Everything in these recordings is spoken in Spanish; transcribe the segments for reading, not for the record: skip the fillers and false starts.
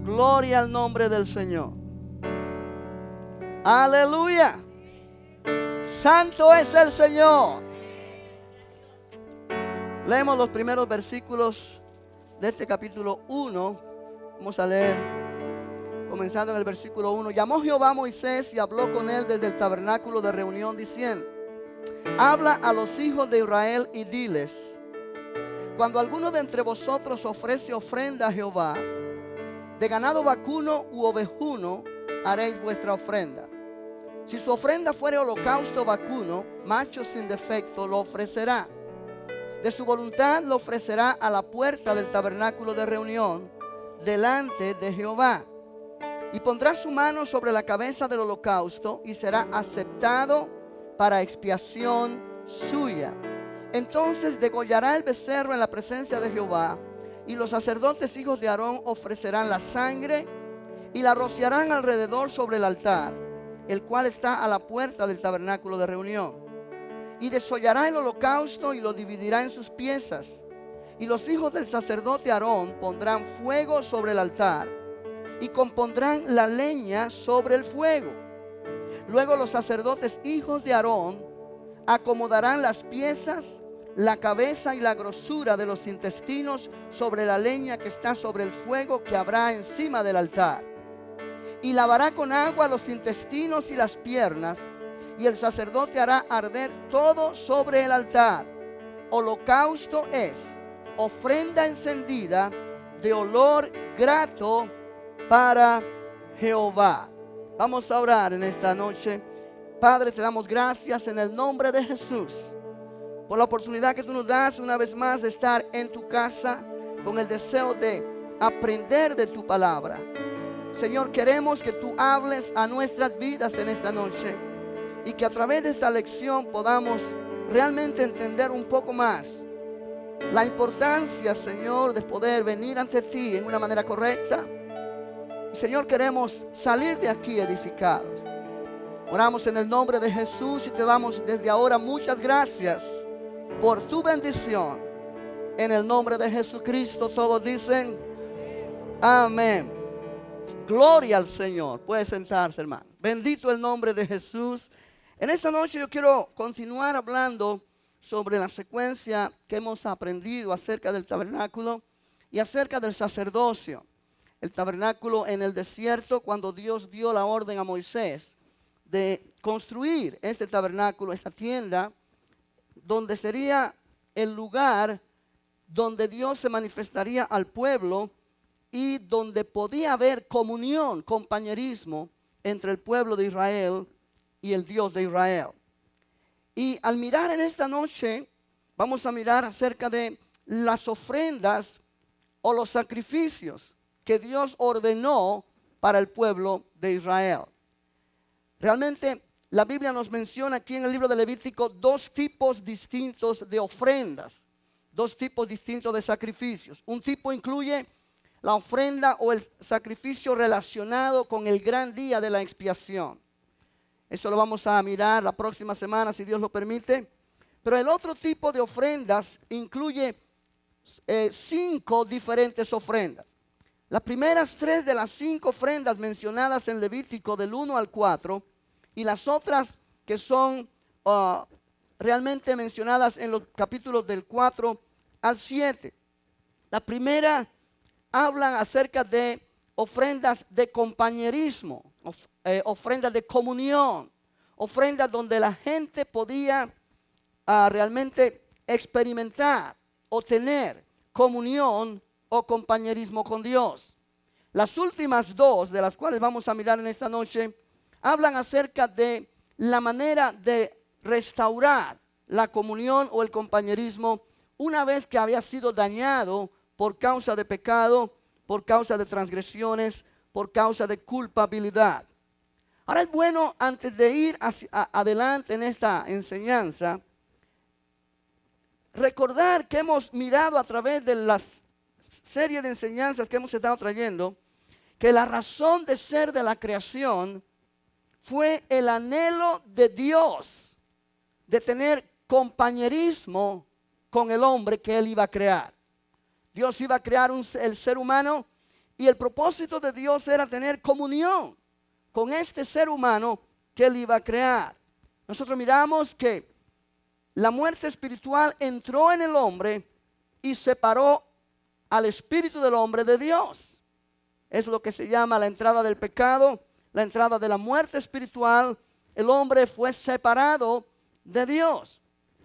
Gloria al nombre del Señor. Aleluya. Santo es el Señor. Leemos los primeros versículos de este capítulo 1. Vamos a leer, comenzando en el versículo 1. Llamó Jehová a Moisés y habló con él desde el tabernáculo de reunión, diciendo: habla a los hijos de Israel y diles: cuando alguno de entre vosotros ofrece ofrenda a Jehová, de ganado vacuno u ovejuno haréis vuestra ofrenda. Si su ofrenda fuere holocausto vacuno, macho sin defecto, lo ofrecerá. De su voluntad lo ofrecerá a la puerta del tabernáculo de reunión, delante de Jehová. Y pondrá su mano sobre la cabeza del holocausto y será aceptado para expiación suya. Entonces degollará el becerro en la presencia de Jehová, y los sacerdotes hijos de Aarón ofrecerán la sangre y la rociarán alrededor sobre el altar, el cual está a la puerta del tabernáculo de reunión. Y desollará el holocausto y lo dividirá en sus piezas. Y los hijos del sacerdote Aarón pondrán fuego sobre el altar y compondrán la leña sobre el fuego. Luego los sacerdotes hijos de Aarón acomodarán las piezas, la cabeza y la grosura de los intestinos sobre la leña que está sobre el fuego que habrá encima del altar. Y lavará con agua los intestinos y las piernas, y el sacerdote hará arder todo sobre el altar. Holocausto es ofrenda encendida de olor grato para Jehová. Vamos a orar en esta noche. Padre, te damos gracias en el nombre de Jesús por la oportunidad que tú nos das una vez más de estar en tu casa con el deseo de aprender de tu palabra. Señor, queremos que tú hables a nuestras vidas en esta noche y que a través de esta lección podamos realmente entender un poco más la importancia, Señor, de poder venir ante ti en una manera correcta. Y, Señor, queremos salir de aquí edificados. Oramos en el nombre de Jesús y te damos desde ahora muchas gracias por tu bendición. En el nombre de Jesucristo todos dicen amén. Gloria al Señor. Puede sentarse, hermano. Bendito el nombre de Jesús. En esta noche yo quiero continuar hablando sobre la secuencia que hemos aprendido acerca del tabernáculo y acerca del sacerdocio. El tabernáculo en el desierto, cuando Dios dio la orden a Moisés de construir este tabernáculo, esta tienda, donde sería el lugar donde Dios se manifestaría al pueblo y donde podía haber comunión, compañerismo entre el pueblo de Israel y el Dios de Israel. Y al mirar en esta noche, vamos a mirar acerca de las ofrendas o los sacrificios que Dios ordenó para el pueblo de Israel. Realmente la Biblia nos menciona aquí en el libro de Levítico dos tipos distintos de ofrendas, dos tipos distintos de sacrificios. Un tipo incluye la ofrenda o el sacrificio relacionado con el gran día de la expiación. Eso lo vamos a mirar la próxima semana, si Dios lo permite. Pero el otro tipo de ofrendas incluye 5 diferentes ofrendas. Las primeras 3 de las 5 ofrendas mencionadas en Levítico del 1 al 4 y las otras que son realmente mencionadas en los capítulos del 4 al 7. La primera hablan acerca de ofrendas de compañerismo, ofrendas de comunión, ofrendas donde la gente podía realmente experimentar o tener comunión o compañerismo con Dios. Las últimas 2 de las cuales vamos a mirar en esta noche hablan acerca de la manera de restaurar la comunión o el compañerismo una vez que había sido dañado por causa de pecado, por causa de transgresiones, por causa de culpabilidad. Ahora es bueno, antes de ir adelante en esta enseñanza, recordar que hemos mirado a través de las series de enseñanzas que hemos estado trayendo, que la razón de ser de la creación fue el anhelo de Dios de tener compañerismo con el hombre que Él iba a crear. Dios iba a crear el ser humano Y el propósito de Dios era tener comunión con este ser humano que Él iba a crear. Nosotros miramos que la muerte espiritual entró en el hombre y separó al espíritu del hombre de Dios. Es lo que se llama la entrada del pecado, la entrada de la muerte espiritual. El hombre fue separado de Dios.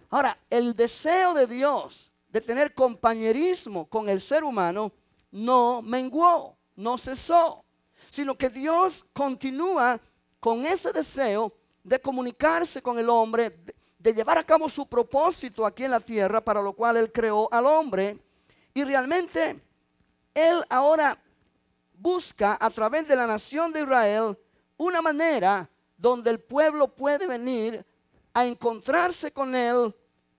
Ahora, el deseo de Dios de tener compañerismo con el ser humano no menguó, no cesó, sino que Dios continúa con ese deseo de comunicarse con el hombre, de llevar a cabo su propósito aquí en la tierra, para lo cual Él creó al hombre. Y realmente Él ahora busca a través de la nación de Israel una manera donde el pueblo puede venir a encontrarse con Él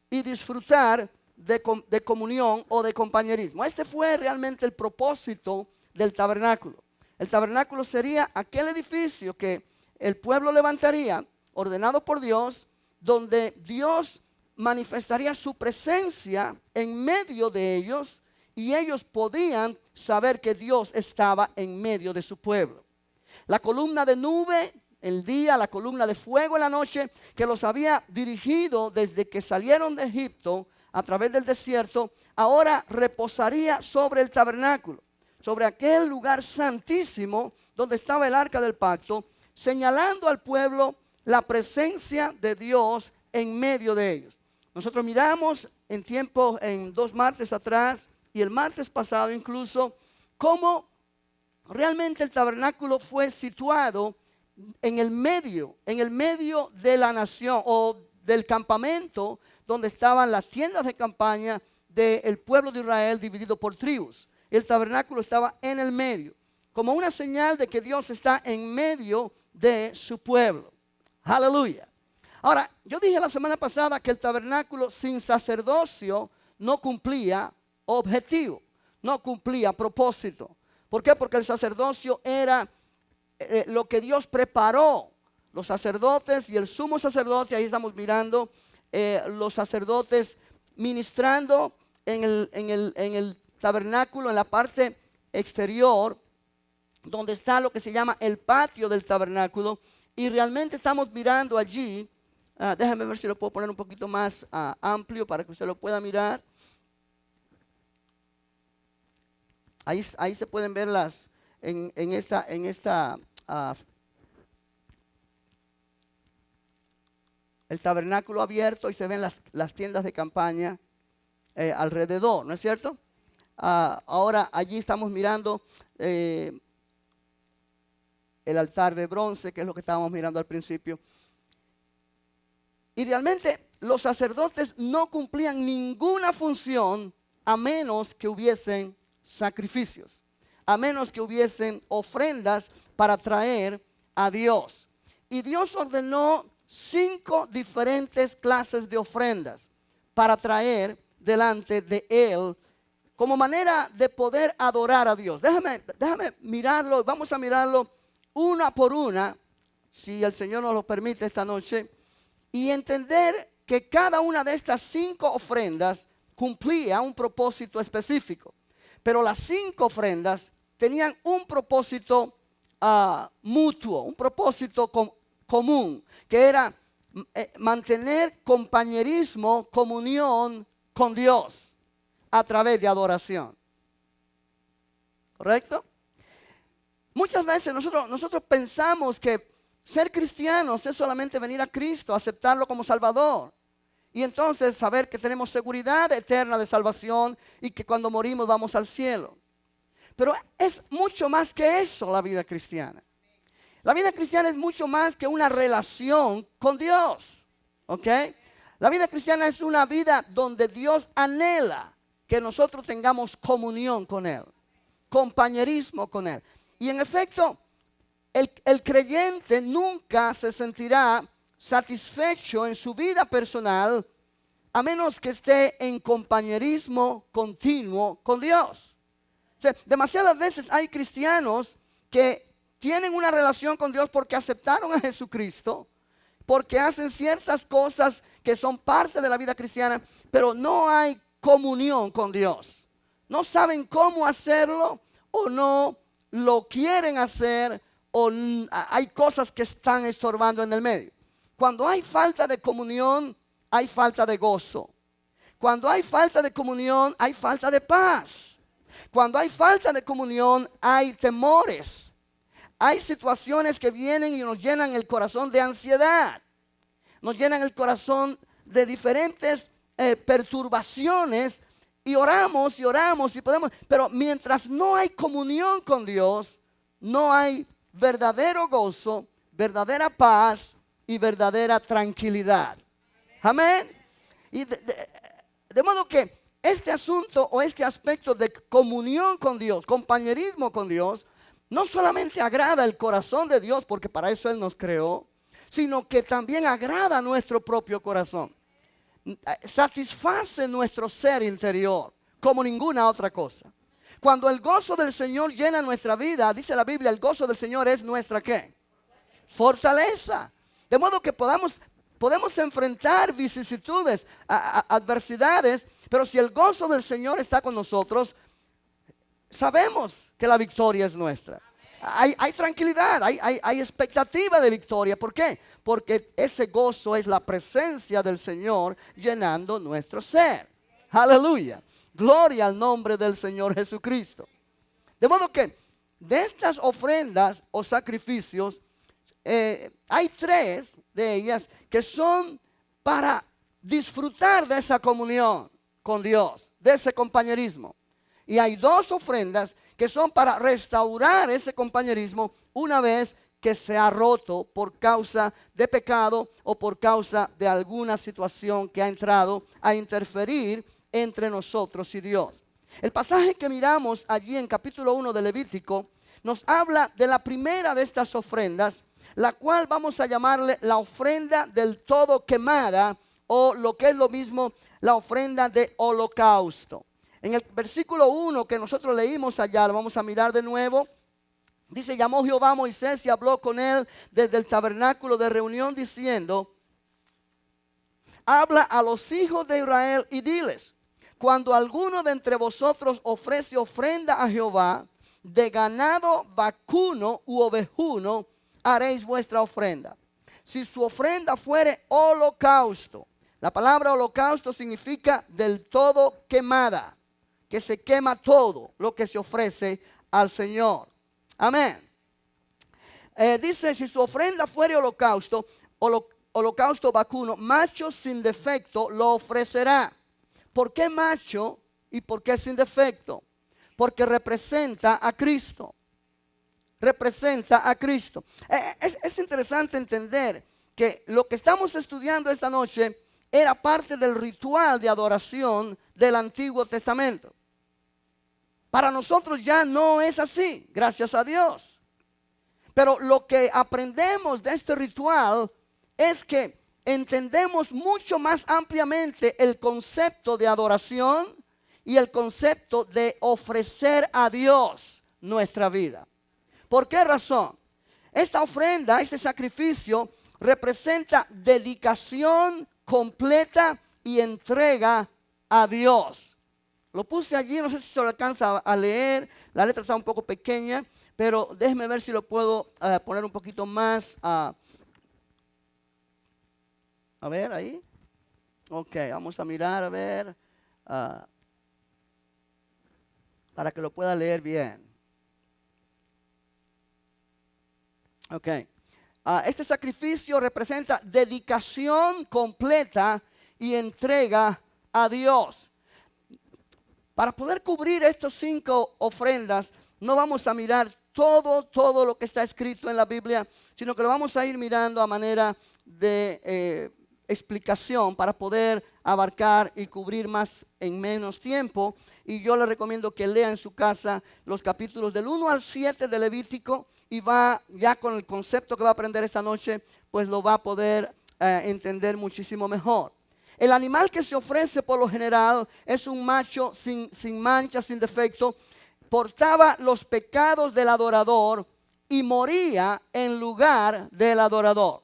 y disfrutar de comunión o de compañerismo. Este fue realmente el propósito del tabernáculo. El tabernáculo sería aquel edificio que el pueblo levantaría, ordenado por Dios, donde Dios manifestaría su presencia en medio de ellos, y ellos podían saber que Dios estaba en medio de su pueblo. La columna de nube el día, la columna de fuego en la noche, que los había dirigido desde que salieron de Egipto a través del desierto, ahora reposaría sobre el tabernáculo, sobre aquel lugar santísimo donde estaba el arca del pacto, señalando al pueblo la presencia de Dios en medio de ellos. Nosotros miramos en 2 martes atrás y el martes pasado incluso, cómo realmente el tabernáculo fue situado en el medio de la nación o del campamento, donde estaban las tiendas de campaña del pueblo de Israel dividido por tribus. El tabernáculo estaba en el medio, como una señal de que Dios está en medio de su pueblo. Aleluya. Ahora, yo dije la semana pasada que el tabernáculo sin sacerdocio no cumplía objetivo, no cumplía propósito. ¿Por qué? Porque el sacerdocio era lo que Dios preparó. Los sacerdotes y el sumo sacerdote, ahí estamos mirando los sacerdotes ministrando en el tabernáculo, en la parte exterior, donde está lo que se llama el patio del tabernáculo. Y realmente estamos mirando allí, déjame ver si lo puedo poner un poquito más amplio para que usted lo pueda mirar. Ahí se pueden ver el tabernáculo abierto, y se ven las tiendas de campaña alrededor, ¿no es cierto? Ahora allí estamos mirando el altar de bronce, que es lo que estábamos mirando al principio. Y realmente los sacerdotes no cumplían ninguna función a menos que hubiesen sacrificios, a menos que hubiesen ofrendas para traer a Dios. Y Dios ordenó 5 diferentes clases de ofrendas para traer delante de Él, como manera de poder adorar a Dios. Déjame mirarlo, vamos a mirarlo una por una, si el Señor nos lo permite esta noche, y entender que cada una de estas 5 ofrendas cumplía un propósito específico. Pero las 5 ofrendas tenían un propósito mutuo, un propósito común, que era mantener compañerismo, comunión con Dios a través de adoración. ¿Correcto? Muchas veces nosotros pensamos que ser cristianos es solamente venir a Cristo, aceptarlo como Salvador, y entonces saber que tenemos seguridad eterna de salvación y que cuando morimos vamos al cielo. Pero es mucho más que eso la vida cristiana. La vida cristiana es mucho más que una relación con Dios. ¿Ok? La vida cristiana es una vida donde Dios anhela que nosotros tengamos comunión con Él, compañerismo con Él. Y en efecto, el creyente nunca se sentirá satisfecho en su vida personal a menos que esté en compañerismo continuo con Dios. O sea, demasiadas veces hay cristianos que tienen una relación con Dios porque aceptaron a Jesucristo, porque hacen ciertas cosas que son parte de la vida cristiana, pero no hay comunión con Dios. No saben cómo hacerlo o no lo quieren hacer o hay cosas que están estorbando en el medio. Cuando hay falta de comunión, hay falta de gozo. Cuando hay falta de comunión, hay falta de paz. Cuando hay falta de comunión, hay temores. Hay situaciones que vienen y nos llenan el corazón de ansiedad. Nos llenan el corazón de diferentes perturbaciones. Y oramos y podemos. Pero mientras no hay comunión con Dios, no hay verdadero gozo, verdadera paz y verdadera tranquilidad. Amén. Y de modo que este asunto o este aspecto de comunión con Dios, compañerismo con Dios, no solamente agrada el corazón de Dios, porque para eso Él nos creó, sino que también agrada nuestro propio corazón. Satisface nuestro ser interior como ninguna otra cosa. Cuando el gozo del Señor llena nuestra vida, dice la Biblia, el gozo del Señor es nuestra ¿qué? Fortaleza. De modo que podemos enfrentar vicisitudes, adversidades, pero si el gozo del Señor está con nosotros, sabemos que la victoria es nuestra. Hay tranquilidad, hay expectativa de victoria. ¿Por qué? Porque ese gozo es la presencia del Señor llenando nuestro ser. Aleluya. Gloria al nombre del Señor Jesucristo. De modo que de estas ofrendas o sacrificios, hay 3 de ellas que son para disfrutar de esa comunión con Dios, de ese compañerismo. Y hay 2 ofrendas que son para restaurar ese compañerismo una vez que se ha roto por causa de pecado o por causa de alguna situación que ha entrado a interferir entre nosotros y Dios. El pasaje que miramos allí en capítulo 1 de Levítico nos habla de la primera de estas ofrendas, la cual vamos a llamarle la ofrenda del todo quemada, o lo que es lo mismo, la ofrenda de holocausto. En el versículo 1 que nosotros leímos allá, lo vamos a mirar de nuevo. Dice: llamó Jehová a Moisés y habló con él desde el tabernáculo de reunión diciendo: habla a los hijos de Israel y diles: cuando alguno de entre vosotros ofrece ofrenda a Jehová, de ganado vacuno u ovejuno, haréis vuestra ofrenda. Si su ofrenda fuere holocausto, la palabra holocausto significa del todo quemada, que se quema todo lo que se ofrece al Señor. Amén. Dice: si su ofrenda fuere holocausto, holocausto vacuno, macho sin defecto lo ofrecerá. ¿Por qué macho y por qué sin defecto? Porque representa a Cristo. Representa a Cristo. Es interesante entender que lo que estamos estudiando esta noche era parte del ritual de adoración del Antiguo Testamento. Para nosotros ya no es así, gracias a Dios. Pero lo que aprendemos de este ritual es que entendemos mucho más ampliamente el concepto de adoración y el concepto de ofrecer a Dios nuestra vida. ¿Por qué razón? Esta ofrenda, este sacrificio, representa dedicación completa y entrega a Dios. Lo puse allí, no sé si se lo alcanza a leer, la letra está un poco pequeña, pero déjeme ver si lo puedo poner un poquito más. A ver, ahí. Ok, vamos a mirar, a ver, para que lo pueda leer bien. Ok. Este sacrificio representa dedicación completa y entrega a Dios. Para poder cubrir estos 5 ofrendas, no vamos a mirar todo lo que está escrito en la Biblia, sino que lo vamos a ir mirando a manera de explicación para poder abarcar y cubrir más en menos tiempo. Y yo le recomiendo que lea en su casa los capítulos del 1 al 7 de Levítico, y va ya con el concepto que va a aprender esta noche, pues lo va a poder entender muchísimo mejor. El animal que se ofrece por lo general es un macho sin mancha, sin defecto. Portaba los pecados del adorador y moría en lugar del adorador. O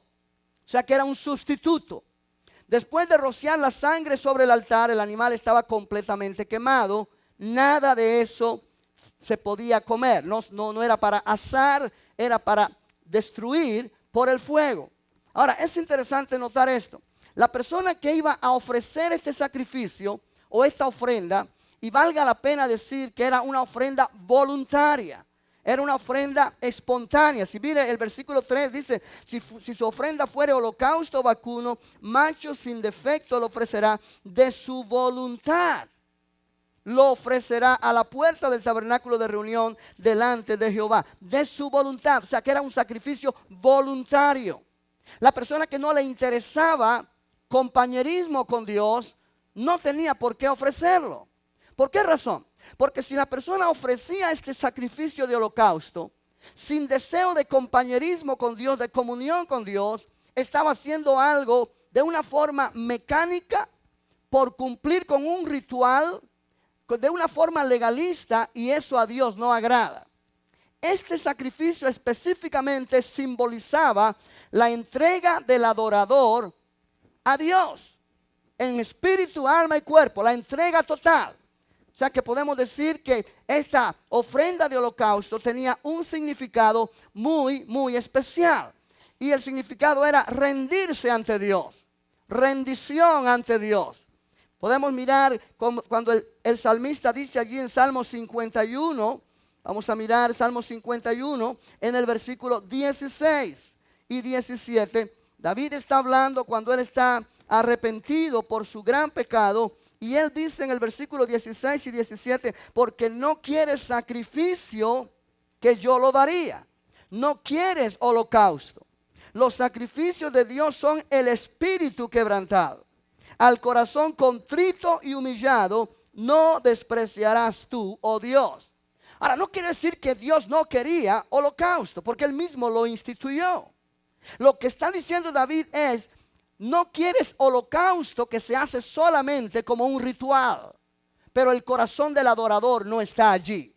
sea que era un sustituto. Después de rociar la sangre sobre el altar, el animal estaba completamente quemado. Nada de eso se podía comer. No era para asar, era para destruir por el fuego. Ahora, es interesante notar esto. La persona que iba a ofrecer este sacrificio o esta ofrenda, y valga la pena decir que era una ofrenda voluntaria, era una ofrenda espontánea. Si mire el versículo 3 dice, si su ofrenda fuere holocausto vacuno, macho sin defecto lo ofrecerá de su voluntad. Lo ofrecerá a la puerta del tabernáculo de reunión delante de Jehová, de su voluntad. O sea que era un sacrificio voluntario. La persona que no le interesaba compañerismo con Dios no tenía por qué ofrecerlo. ¿Por qué razón? Porque si la persona ofrecía este sacrificio de holocausto sin deseo de compañerismo con Dios, de comunión con Dios, estaba haciendo algo de una forma mecánica, por cumplir con un ritual, de una forma legalista, y eso a Dios no agrada. Este sacrificio específicamente simbolizaba la entrega del adorador a Dios en espíritu, alma y cuerpo, la entrega total. O sea que podemos decir que esta ofrenda de holocausto tenía un significado muy, muy especial. Y el significado era rendirse ante Dios, rendición ante Dios. Podemos mirar cuando el salmista dice allí en Salmo 51, vamos a mirar Salmo 51 en el versículo 16 y 17. David está hablando cuando él está arrepentido por su gran pecado. Y él dice en el versículo 16 y 17, porque no quieres sacrificio, que yo lo daría. No quieres holocausto. Los sacrificios de Dios son el espíritu quebrantado. Al corazón contrito y humillado no despreciarás tú, oh Dios. Ahora, no quiere decir que Dios no quería holocausto, porque él mismo lo instituyó. Lo que está diciendo David es, no quieres holocausto que se hace solamente como un ritual, pero el corazón del adorador no está allí.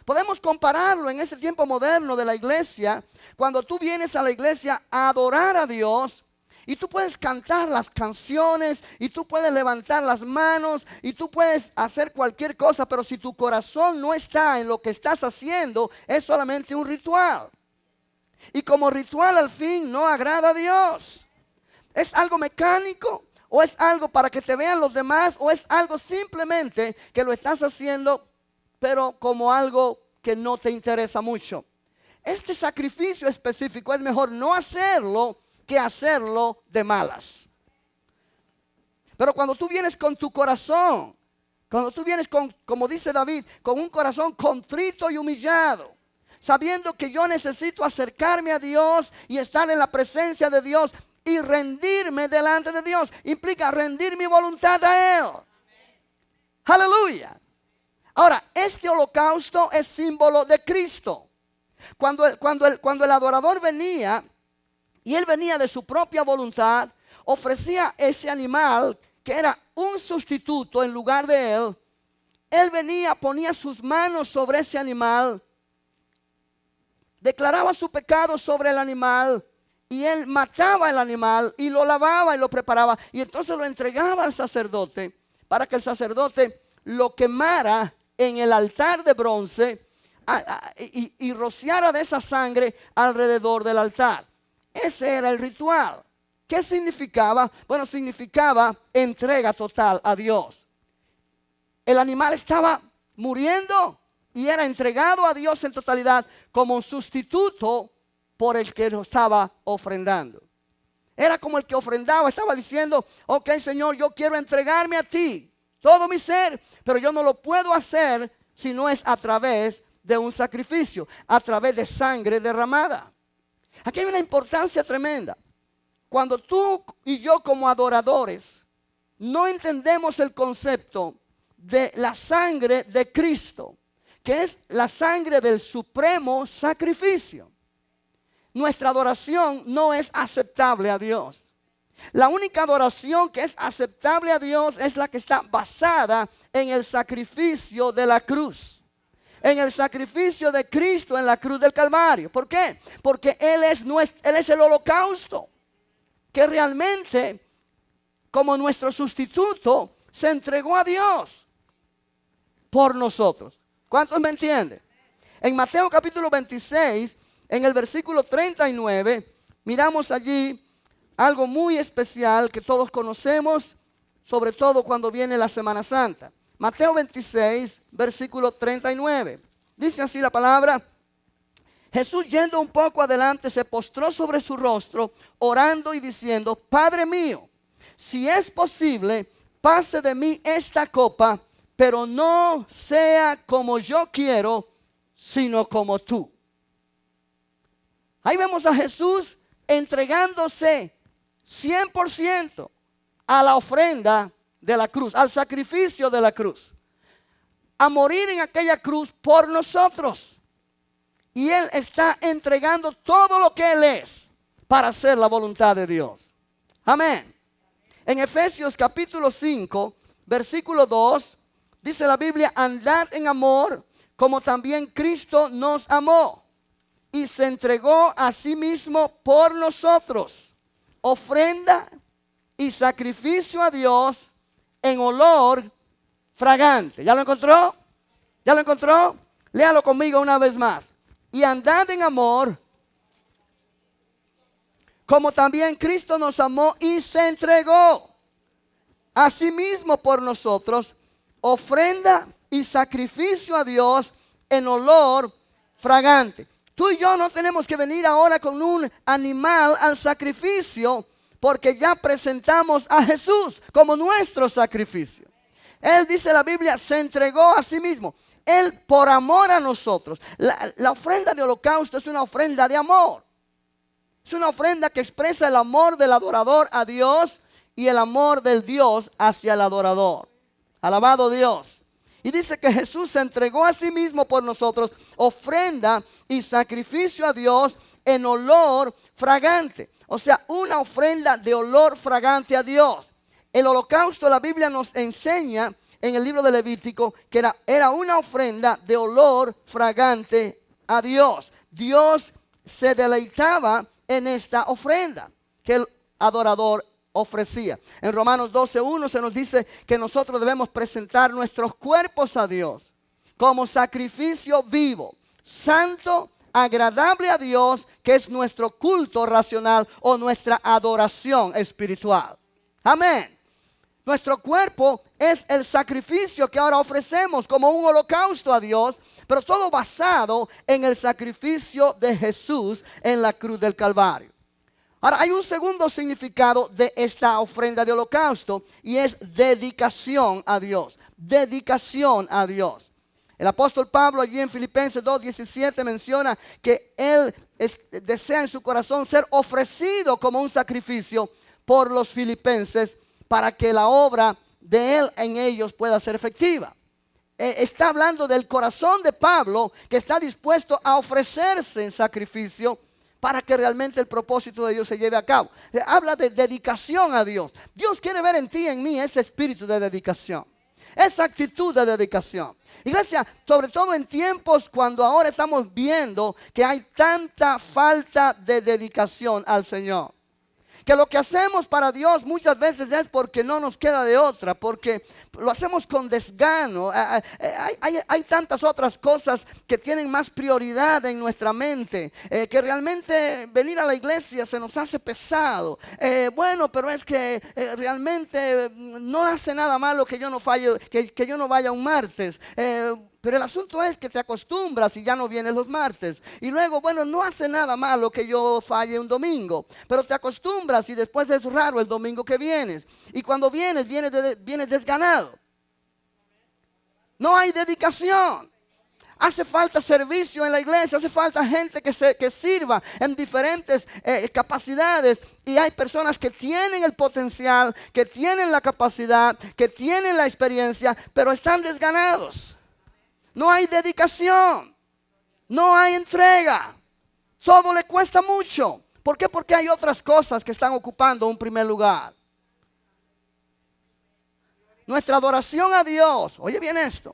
Podemos compararlo en este tiempo moderno de la iglesia, cuando tú vienes a la iglesia a adorar a Dios, y tú puedes cantar las canciones, y tú puedes levantar las manos, y tú puedes hacer cualquier cosa, pero si tu corazón no está en lo que estás haciendo, es solamente un ritual. Y como ritual al fin no agrada a Dios. ¿Es algo mecánico? ¿O es algo para que te vean los demás? ¿O es algo simplemente que lo estás haciendo, pero como algo que no te interesa mucho? Este sacrificio específico es mejor no hacerlo que hacerlo de malas. Pero cuando tú vienes con tu corazón, cuando tú vienes con, como dice David, con un corazón contrito y humillado, sabiendo que yo necesito acercarme a Dios y estar en la presencia de Dios, y rendirme delante de Dios, implica rendir mi voluntad a Él. Aleluya. Ahora, este holocausto es símbolo de Cristo. Cuando el adorador venía, y él venía de su propia voluntad, ofrecía ese animal que era un sustituto en lugar de él. Él venía, ponía sus manos sobre ese animal, declaraba su pecado sobre el animal, y él mataba el animal y lo lavaba y lo preparaba, y entonces lo entregaba al sacerdote para que el sacerdote lo quemara en el altar de bronce y rociara de esa sangre alrededor del altar. Ese era el ritual. ¿Qué significaba? Bueno, significaba entrega total a Dios. El animal estaba muriendo y era entregado a Dios en totalidad como un sustituto por el que lo estaba ofrendando. Era como el que ofrendaba, estaba diciendo, ok Señor, yo quiero entregarme a ti, todo mi ser, pero yo no lo puedo hacer si no es a través de un sacrificio, a través de sangre derramada. Aquí hay una importancia tremenda. Cuando tú y yo como adoradores no entendemos el concepto de la sangre de Cristo, que es la sangre del supremo sacrificio, nuestra adoración no es aceptable a Dios. La única adoración que es aceptable a Dios es la que está basada en el sacrificio de la cruz. En el sacrificio de Cristo en la cruz del Calvario. ¿Por qué? Porque Él es el holocausto que realmente, como nuestro sustituto, se entregó a Dios por nosotros. ¿Cuántos me entienden? En Mateo capítulo 26, en el versículo 39, miramos allí algo muy especial que todos conocemos, sobre todo cuando viene la Semana Santa. Mateo 26, versículo 39. Dice así la palabra: Jesús, yendo un poco adelante, se postró sobre su rostro, orando y diciendo: Padre mío, si es posible, pase de mí esta copa, pero no sea como yo quiero, sino como tú. Ahí vemos a Jesús entregándose 100% a la ofrenda de la cruz, al sacrificio de la cruz, a morir en aquella cruz por nosotros. Y Él está entregando todo lo que Él es para hacer la voluntad de Dios. Amén. En Efesios capítulo 5, versículo 2, dice la Biblia: andad en amor, como también Cristo nos amó y se entregó a sí mismo por nosotros, ofrenda y sacrificio a Dios en olor fragante. ¿Ya lo encontró? ¿Ya lo encontró? Léalo conmigo una vez más. Y andad en amor, como también Cristo nos amó y se entregó a sí mismo por nosotros, ofrenda y sacrificio a Dios en olor fragante. Tú y yo no tenemos que venir ahora con un animal al sacrificio, porque ya presentamos a Jesús como nuestro sacrificio. Él, dice la Biblia, se entregó a sí mismo. Él por amor a nosotros. La ofrenda de holocausto es una ofrenda de amor. Es una ofrenda que expresa el amor del adorador a Dios y el amor del Dios hacia el adorador. Alabado Dios. Y dice que Jesús se entregó a sí mismo por nosotros, ofrenda y sacrificio a Dios en olor fragante. O sea, una ofrenda de olor fragante a Dios. El holocausto, la Biblia nos enseña en el libro de Levítico que era una ofrenda de olor fragante a Dios. Dios se deleitaba en esta ofrenda que el adorador ofrecía. En Romanos 12:1 se nos dice que nosotros debemos presentar nuestros cuerpos a Dios como sacrificio vivo, santo, agradable a Dios, que es nuestro culto racional o nuestra adoración espiritual. Amén. Nuestro cuerpo es el sacrificio que ahora ofrecemos como un holocausto a Dios, pero todo basado en el sacrificio de Jesús en la cruz del Calvario. Ahora, hay un segundo significado de esta ofrenda de holocausto y es dedicación a Dios. Dedicación a Dios. El apóstol Pablo allí en Filipenses 2:17 menciona que él desea en su corazón ser ofrecido como un sacrificio por los filipenses para que la obra de él en ellos pueda ser efectiva. Está hablando del corazón de Pablo, que está dispuesto a ofrecerse en sacrificio para que realmente el propósito de Dios se lleve a cabo. Habla de dedicación a Dios. Dios quiere ver en ti y en mí ese espíritu de dedicación, esa actitud de dedicación. Iglesia, sobre todo en tiempos cuando ahora estamos viendo que hay tanta falta de dedicación al Señor, que lo que hacemos para Dios muchas veces es porque no nos queda de otra, porque lo hacemos con desgano. Hay tantas otras cosas que tienen más prioridad en nuestra mente, que realmente venir a la iglesia se nos hace pesado. Bueno, pero es que realmente no hace nada malo que yo no falle, que yo no vaya un martes. Pero el asunto es que te acostumbras y ya no vienes los martes. Y luego, bueno, no hace nada malo que yo falle un domingo. Pero te acostumbras y después es raro el domingo que vienes. Y cuando vienes desganado. No hay dedicación. Hace falta servicio en la iglesia, hace falta gente que sirva en diferentes capacidades. Y hay personas que tienen el potencial, que tienen la capacidad, que tienen la experiencia, pero están desganados. No hay dedicación, no hay entrega, todo le cuesta mucho. ¿Por qué? Porque hay otras cosas que están ocupando un primer lugar. Nuestra adoración a Dios, oye bien esto,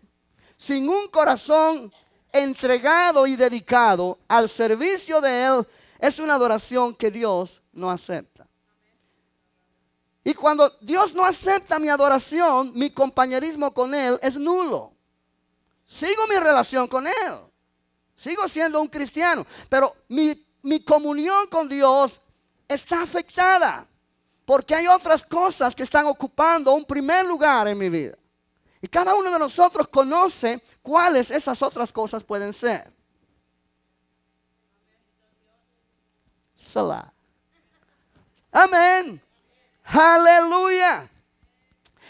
sin un corazón entregado y dedicado al servicio de Él, es una adoración que Dios no acepta. Y cuando Dios no acepta mi adoración, mi compañerismo con Él es nulo. Sigo mi relación con Él. Sigo siendo un cristiano. Pero mi comunión con Dios está afectada. Porque hay otras cosas que están ocupando un primer lugar en mi vida. Y cada uno de nosotros conoce cuáles esas otras cosas pueden ser. Salah. Amén. Aleluya.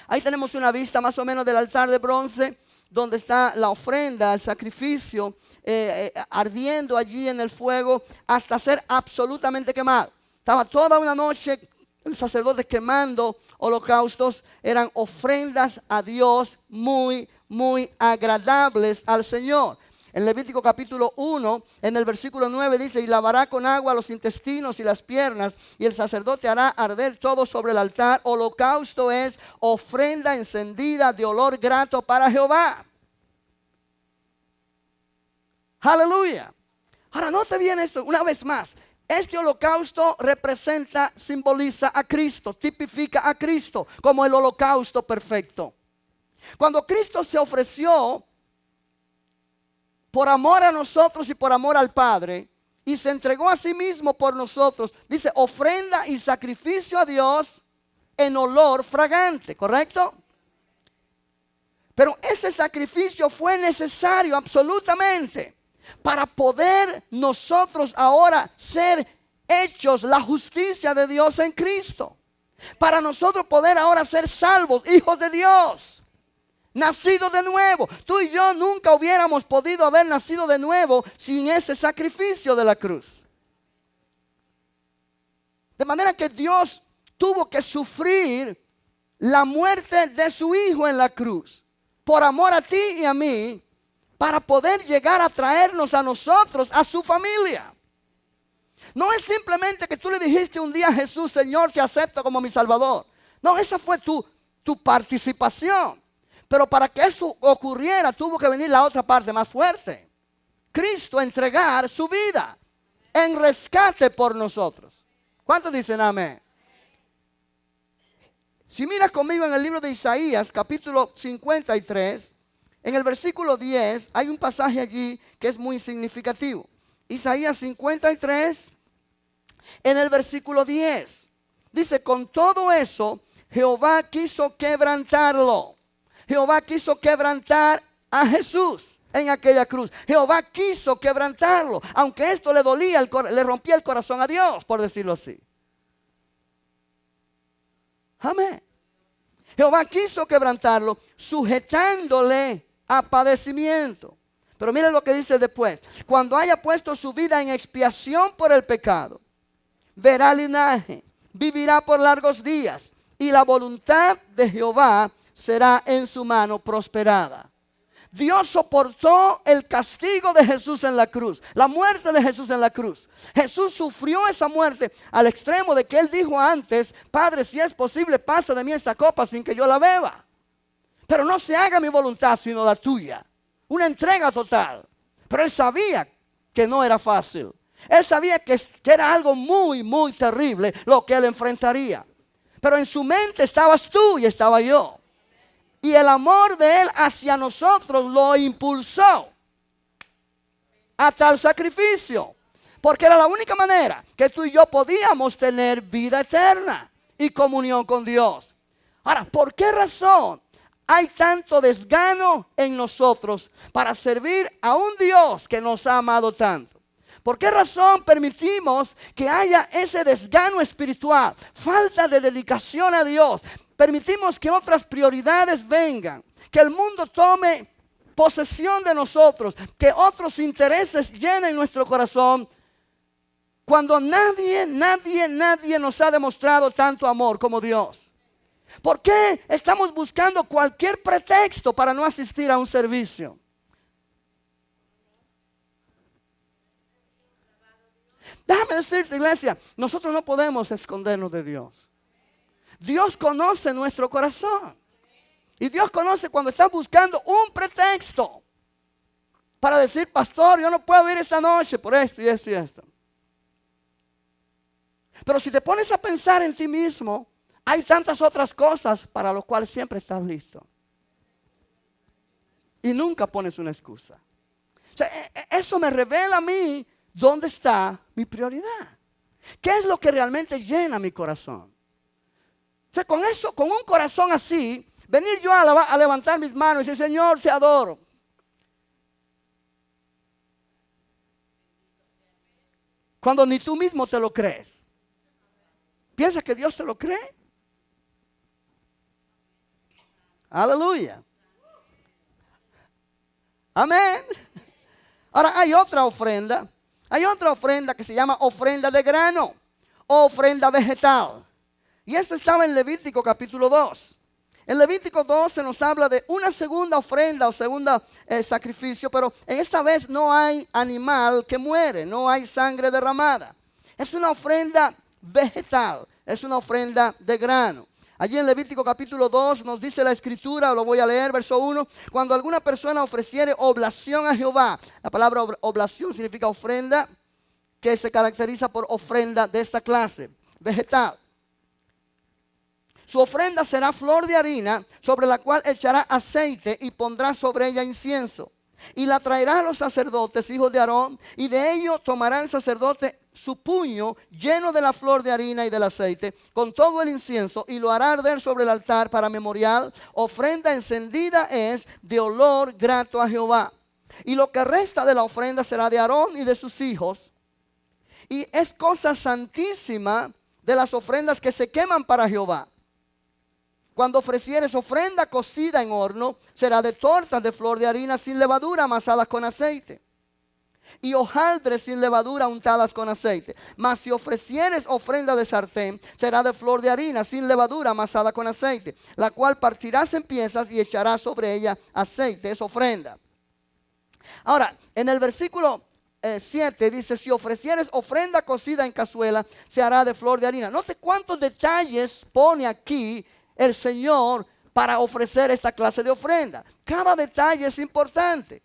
Ahí tenemos una vista más o menos del altar de bronce, donde está la ofrenda, el sacrificio, ardiendo allí en el fuego hasta ser absolutamente quemado. Estaba toda una noche el sacerdote quemando holocaustos. Eran ofrendas a Dios muy, muy agradables al Señor. En Levítico capítulo 1, en el versículo 9 dice: y lavará con agua los intestinos y las piernas, y el sacerdote hará arder todo sobre el altar. Holocausto es ofrenda encendida de olor grato para Jehová. Aleluya. Ahora note bien esto una vez más. Este holocausto representa, simboliza a Cristo, tipifica a Cristo como el holocausto perfecto. Cuando Cristo se ofreció por amor a nosotros y por amor al Padre, y se entregó a sí mismo por nosotros, dice ofrenda y sacrificio a Dios en olor fragante, ¿correcto? Pero ese sacrificio fue necesario absolutamente para poder nosotros ahora ser hechos la justicia de Dios en Cristo. Para nosotros poder ahora ser salvos, hijos de Dios, nacidos de nuevo. Tú y yo nunca hubiéramos podido haber nacido de nuevo sin ese sacrificio de la cruz. De manera que Dios tuvo que sufrir la muerte de su Hijo en la cruz, por amor a ti y a mí, para poder llegar a traernos a nosotros, a su familia. No es simplemente que tú le dijiste un día a Jesús: Señor, te acepto como mi Salvador. No, esa fue tu participación. Pero para que eso ocurriera, tuvo que venir la otra parte más fuerte. Cristo entregar su vida en rescate por nosotros. ¿Cuántos dicen amén? Si miras conmigo en el libro de Isaías, capítulo 53, en el versículo 10, hay un pasaje allí que es muy significativo. Isaías 53, en el versículo 10, dice: con todo eso, Jehová quiso quebrantarlo. Jehová quiso quebrantar a Jesús en aquella cruz. Jehová quiso quebrantarlo, aunque esto le dolía, le rompía el corazón a Dios, por decirlo así. Amén. Jehová quiso quebrantarlo, sujetándole a padecimiento. Pero mire lo que dice después: cuando haya puesto su vida en expiación por el pecado, verá linaje, vivirá por largos días, y la voluntad de Jehová será en su mano prosperada. Dios soportó el castigo de Jesús en la cruz, la muerte de Jesús en la cruz. Jesús sufrió esa muerte al extremo de que Él dijo antes: Padre, si es posible, pasa de mí esta copa sin que yo la beba. Pero no se haga mi voluntad sino la tuya. Una entrega total. Pero Él sabía que no era fácil. Él sabía que era algo muy, muy terrible lo que Él enfrentaría. Pero en su mente estabas tú y estaba yo. Y el amor de Él hacia nosotros lo impulsó a tal sacrificio. Porque era la única manera que tú y yo podíamos tener vida eterna y comunión con Dios. Ahora, ¿por qué razón hay tanto desgano en nosotros para servir a un Dios que nos ha amado tanto? ¿Por qué razón permitimos que haya ese desgano espiritual, falta de dedicación a Dios? Permitimos que otras prioridades vengan, que el mundo tome posesión de nosotros, que otros intereses llenen nuestro corazón, cuando nadie nos ha demostrado tanto amor como Dios. ¿Por qué estamos buscando cualquier pretexto para no asistir a un servicio? Déjame decirte, iglesia, nosotros no podemos escondernos de Dios. Dios conoce nuestro corazón. Y Dios conoce cuando estás buscando un pretexto para decir: pastor, yo no puedo ir esta noche por esto y esto y esto. Pero si te pones a pensar en ti mismo, hay tantas otras cosas para las cuales siempre estás listo. y nunca pones una excusa. O sea, eso me revela a mí dónde está mi prioridad. ¿Qué es lo que realmente llena mi corazón? O sea, con eso, con un corazón así, venir yo a levantar mis manos y decir, Señor, te adoro. Cuando ni tú mismo te lo crees. ¿Piensas que Dios te lo cree? Aleluya. Amén. Ahora hay otra ofrenda. Hay otra ofrenda que se llama ofrenda de grano o ofrenda vegetal. Y esto estaba en Levítico capítulo 2. En Levítico 2 se nos habla de una segunda ofrenda o segunda sacrificio, pero en esta vez no hay animal que muere, no hay sangre derramada. Es una ofrenda vegetal, es una ofrenda de grano. Allí en Levítico capítulo 2 nos dice la escritura, lo voy a leer, verso 1. Cuando alguna persona ofreciere oblación a Jehová, la palabra oblación significa ofrenda que se caracteriza por ofrenda de esta clase, vegetal. Su ofrenda será flor de harina, sobre la cual echará aceite y pondrá sobre ella incienso. Y la traerá a los sacerdotes, hijos de Aarón, y de ello tomará el sacerdote su puño lleno de la flor de harina y del aceite, con todo el incienso, y lo hará arder sobre el altar para memorial. Ofrenda encendida es de olor grato a Jehová. Y lo que resta de la ofrenda será de Aarón y de sus hijos. Y es cosa santísima de las ofrendas que se queman para Jehová. Cuando ofrecieres ofrenda cocida en horno, será de tortas de flor de harina sin levadura amasadas con aceite, y hojaldres sin levadura untadas con aceite. Mas si ofrecieres ofrenda de sartén, será de flor de harina sin levadura amasada con aceite, la cual partirás en piezas y echarás sobre ella aceite. Es ofrenda. Ahora, en el versículo 7 dice, si ofrecieres ofrenda cocida en cazuela, se hará de flor de harina. Note cuántos detalles pone aquí el Señor para ofrecer esta clase de ofrenda. Cada detalle es importante.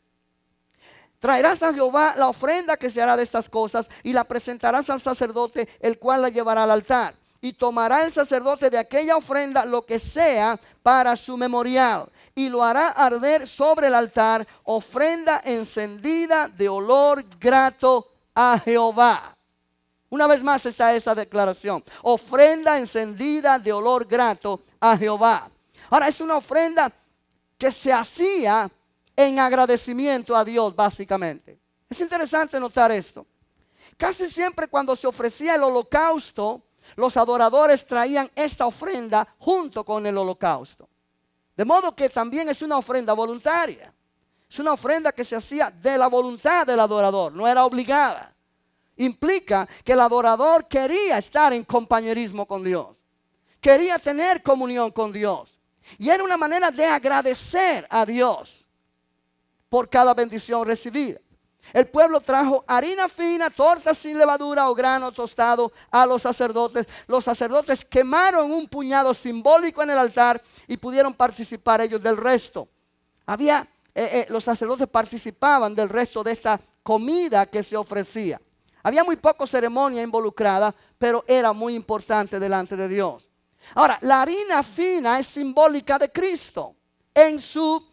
Traerás a Jehová la ofrenda que se hará de estas cosas y la presentarás al sacerdote, el cual la llevará al altar. Y tomará el sacerdote de aquella ofrenda lo que sea para su memorial, y lo hará arder sobre el altar, ofrenda encendida de olor grato a Jehová. Una vez más está esta declaración: ofrenda encendida de olor grato a Jehová. Ahora, es una ofrenda que se hacía en agradecimiento a Dios, básicamente. Es interesante notar esto. Casi siempre cuando se ofrecía el holocausto, los adoradores traían esta ofrenda junto con el holocausto. De modo que también es una ofrenda voluntaria. Es una ofrenda que se hacía de la voluntad del adorador, no era obligada. Implica que el adorador quería estar en compañerismo con Dios. Quería tener comunión con Dios. Y era una manera de agradecer a Dios por cada bendición recibida. El pueblo trajo harina fina, tortas sin levadura o grano tostado a los sacerdotes. Los sacerdotes quemaron un puñado simbólico en el altar y pudieron participar ellos del resto. Los sacerdotes participaban del resto de esta comida que se ofrecía. Había muy poca ceremonia involucrada, pero era muy importante delante de Dios. Ahora, la harina fina es simbólica de Cristo en su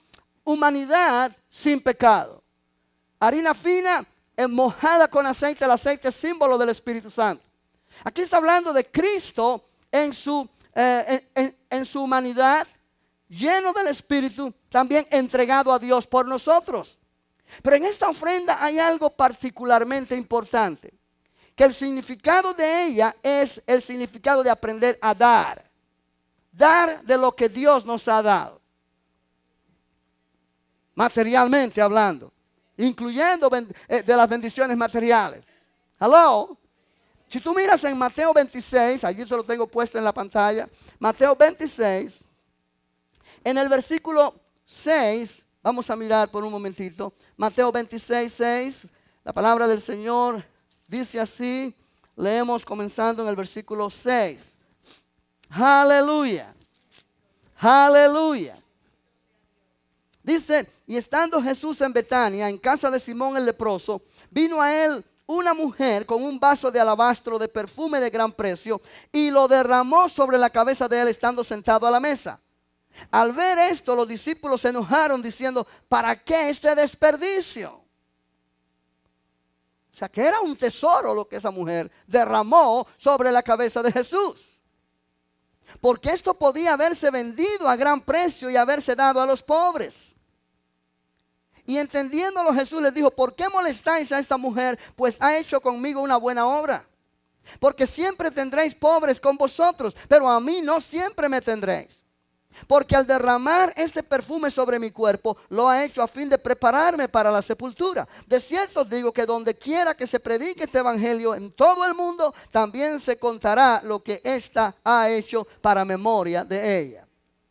humanidad sin pecado. Harina fina mojada con aceite, el aceite es símbolo del Espíritu Santo. Aquí está hablando de Cristo en su humanidad, lleno del Espíritu, también entregado a Dios por nosotros. Pero en esta ofrenda hay algo particularmente importante, que el significado de ella es el significado de aprender a dar. Dar de lo que Dios nos ha dado. Materialmente hablando, incluyendo de las bendiciones materiales. Hello. Si tú miras en Mateo 26, allí te lo tengo puesto en la pantalla. Mateo 26, en el versículo 6, vamos a mirar por un momentito. Mateo 26, 6, la palabra del Señor dice así. Leemos comenzando en el versículo 6. Aleluya. Aleluya. Dice, y estando Jesús en Betania, en casa de Simón el leproso, vino a él una mujer con un vaso de alabastro de perfume de gran precio y lo derramó sobre la cabeza de él estando sentado a la mesa. Al ver esto, los discípulos se enojaron diciendo, ¿para qué este desperdicio? O sea, que era un tesoro lo que esa mujer derramó sobre la cabeza de Jesús. Porque esto podía haberse vendido a gran precio y haberse dado a los pobres. Y entendiéndolo, Jesús les dijo, ¿por qué molestáis a esta mujer? Pues ha hecho conmigo una buena obra. Porque siempre tendréis pobres con vosotros, pero a mí no siempre me tendréis. Porque al derramar este perfume sobre mi cuerpo, lo ha hecho a fin de prepararme para la sepultura. De cierto os digo que donde quiera que se predique este evangelio en todo el mundo, también se contará lo que ésta ha hecho para memoria de ella.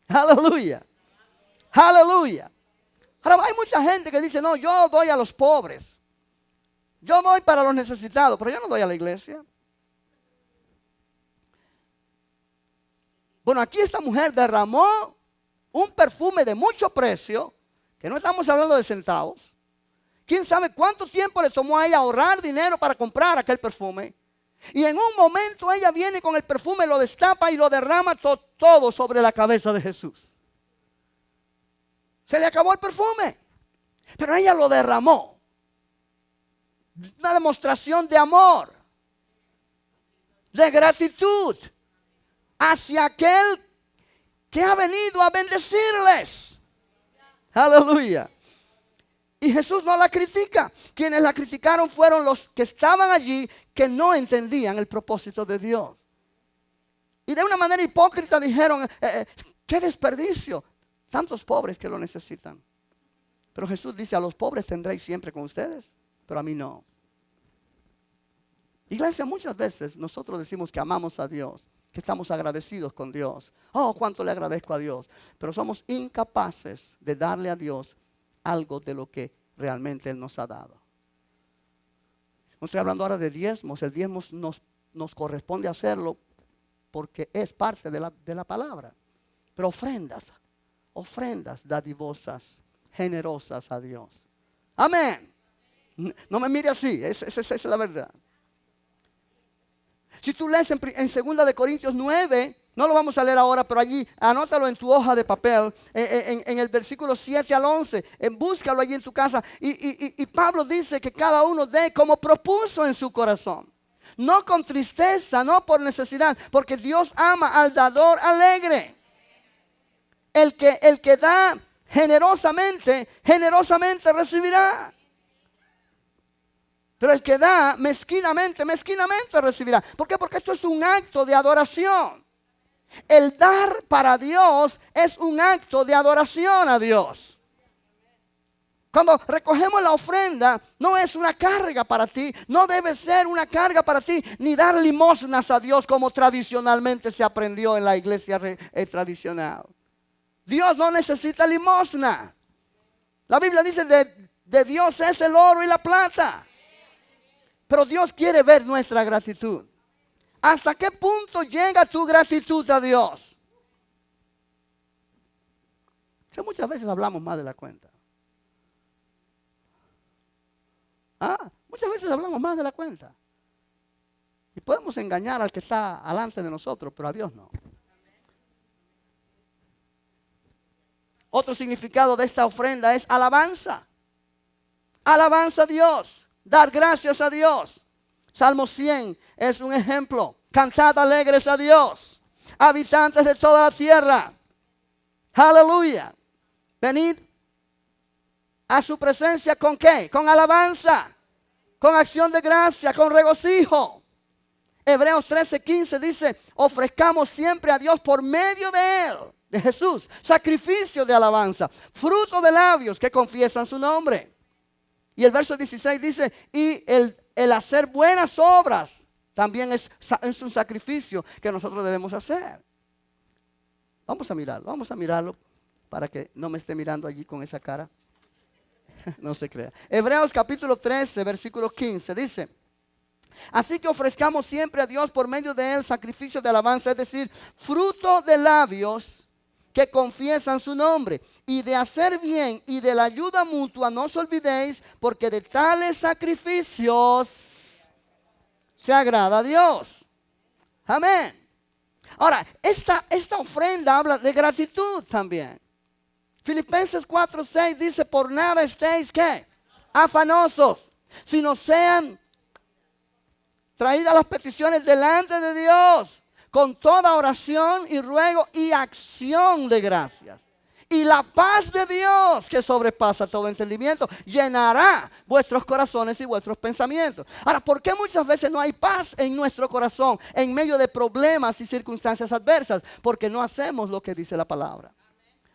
Aleluya. Aleluya. Ahora hay mucha gente que dice, no, yo doy a los pobres. Yo doy para los necesitados, pero yo no doy a la iglesia. Bueno, aquí esta mujer derramó un perfume de mucho precio, que no estamos hablando de centavos. ¿Quién sabe cuánto tiempo le tomó a ella ahorrar dinero para comprar aquel perfume? Y en un momento ella viene con el perfume, lo destapa y lo derrama todo sobre la cabeza de Jesús. Se le acabó el perfume, pero ella lo derramó. Una demostración de amor, de gratitud hacia aquel que ha venido a bendecirles. Aleluya. Y Jesús no la critica. Quienes la criticaron fueron los que estaban allí, que no entendían el propósito de Dios. Y de una manera hipócrita dijeron, qué desperdicio. Tantos pobres que lo necesitan. Pero Jesús dice, a los pobres tendréis siempre con ustedes, pero a mí no. Iglesia, muchas veces nosotros decimos que amamos a Dios, que estamos agradecidos con Dios. Oh, cuánto le agradezco a Dios. Pero somos incapaces de darle a Dios algo de lo que realmente Él nos ha dado. No estoy hablando ahora de diezmos. El diezmo nos corresponde hacerlo porque es parte de la palabra. Pero ofrendas dadivosas, generosas a Dios. Amén. No me mire así, esa es la verdad. Si tú lees en 2 de Corintios 9, no lo vamos a leer ahora, pero allí anótalo en tu hoja de papel, en el versículo 7 al 11, búscalo allí en tu casa. Y Pablo dice que cada uno dé como propuso en su corazón. No con tristeza, no por necesidad, porque Dios ama al dador alegre. El que da generosamente recibirá. Pero el que da mezquinamente recibirá. ¿Por qué? Porque esto es un acto de adoración. El dar para Dios es un acto de adoración a Dios. Cuando recogemos la ofrenda, no es una carga para ti, no debe ser una carga para ti, ni dar limosnas a Dios como tradicionalmente se aprendió en la iglesia tradicional. Dios no necesita limosna. La Biblia dice de Dios es el oro y la plata. Pero Dios quiere ver nuestra gratitud. ¿Hasta qué punto llega tu gratitud a Dios? Muchas veces hablamos más de la cuenta. Muchas veces hablamos más de la cuenta. Y podemos engañar al que está delante de nosotros, pero a Dios no. Otro significado de esta ofrenda es alabanza. Alabanza a Dios. Dar gracias a Dios. Salmo 100 es un ejemplo. Cantad alegres a Dios, habitantes de toda la tierra. Aleluya. Venid a su presencia ¿con qué? Con alabanza, con acción de gracia, con regocijo. Hebreos 13:15 dice, ofrezcamos siempre a Dios por medio de Él, de Jesús, sacrificio de alabanza, fruto de labios que confiesan su nombre. Y el verso 16 dice, y el hacer buenas obras también es un sacrificio que nosotros debemos hacer. Vamos a mirarlo para que no me esté mirando allí con esa cara. No se crea. Hebreos capítulo 13, versículo 15 dice, así que ofrezcamos siempre a Dios por medio de Él sacrificio de alabanza, es decir, fruto de labios que confiesan su nombre. Y de hacer bien y de la ayuda mutua no os olvidéis, porque de tales sacrificios se agrada a Dios. Amén. Ahora, esta ofrenda habla de gratitud también. Filipenses 4:6 dice, por nada estéis, ¿qué? Afanosos, sino sean traídas las peticiones delante de Dios, con toda oración y ruego y acción de gracias. Y la paz de Dios, que sobrepasa todo entendimiento, llenará vuestros corazones y vuestros pensamientos. Ahora, ¿por qué muchas veces no hay paz en nuestro corazón en medio de problemas y circunstancias adversas? Porque no hacemos lo que dice la palabra.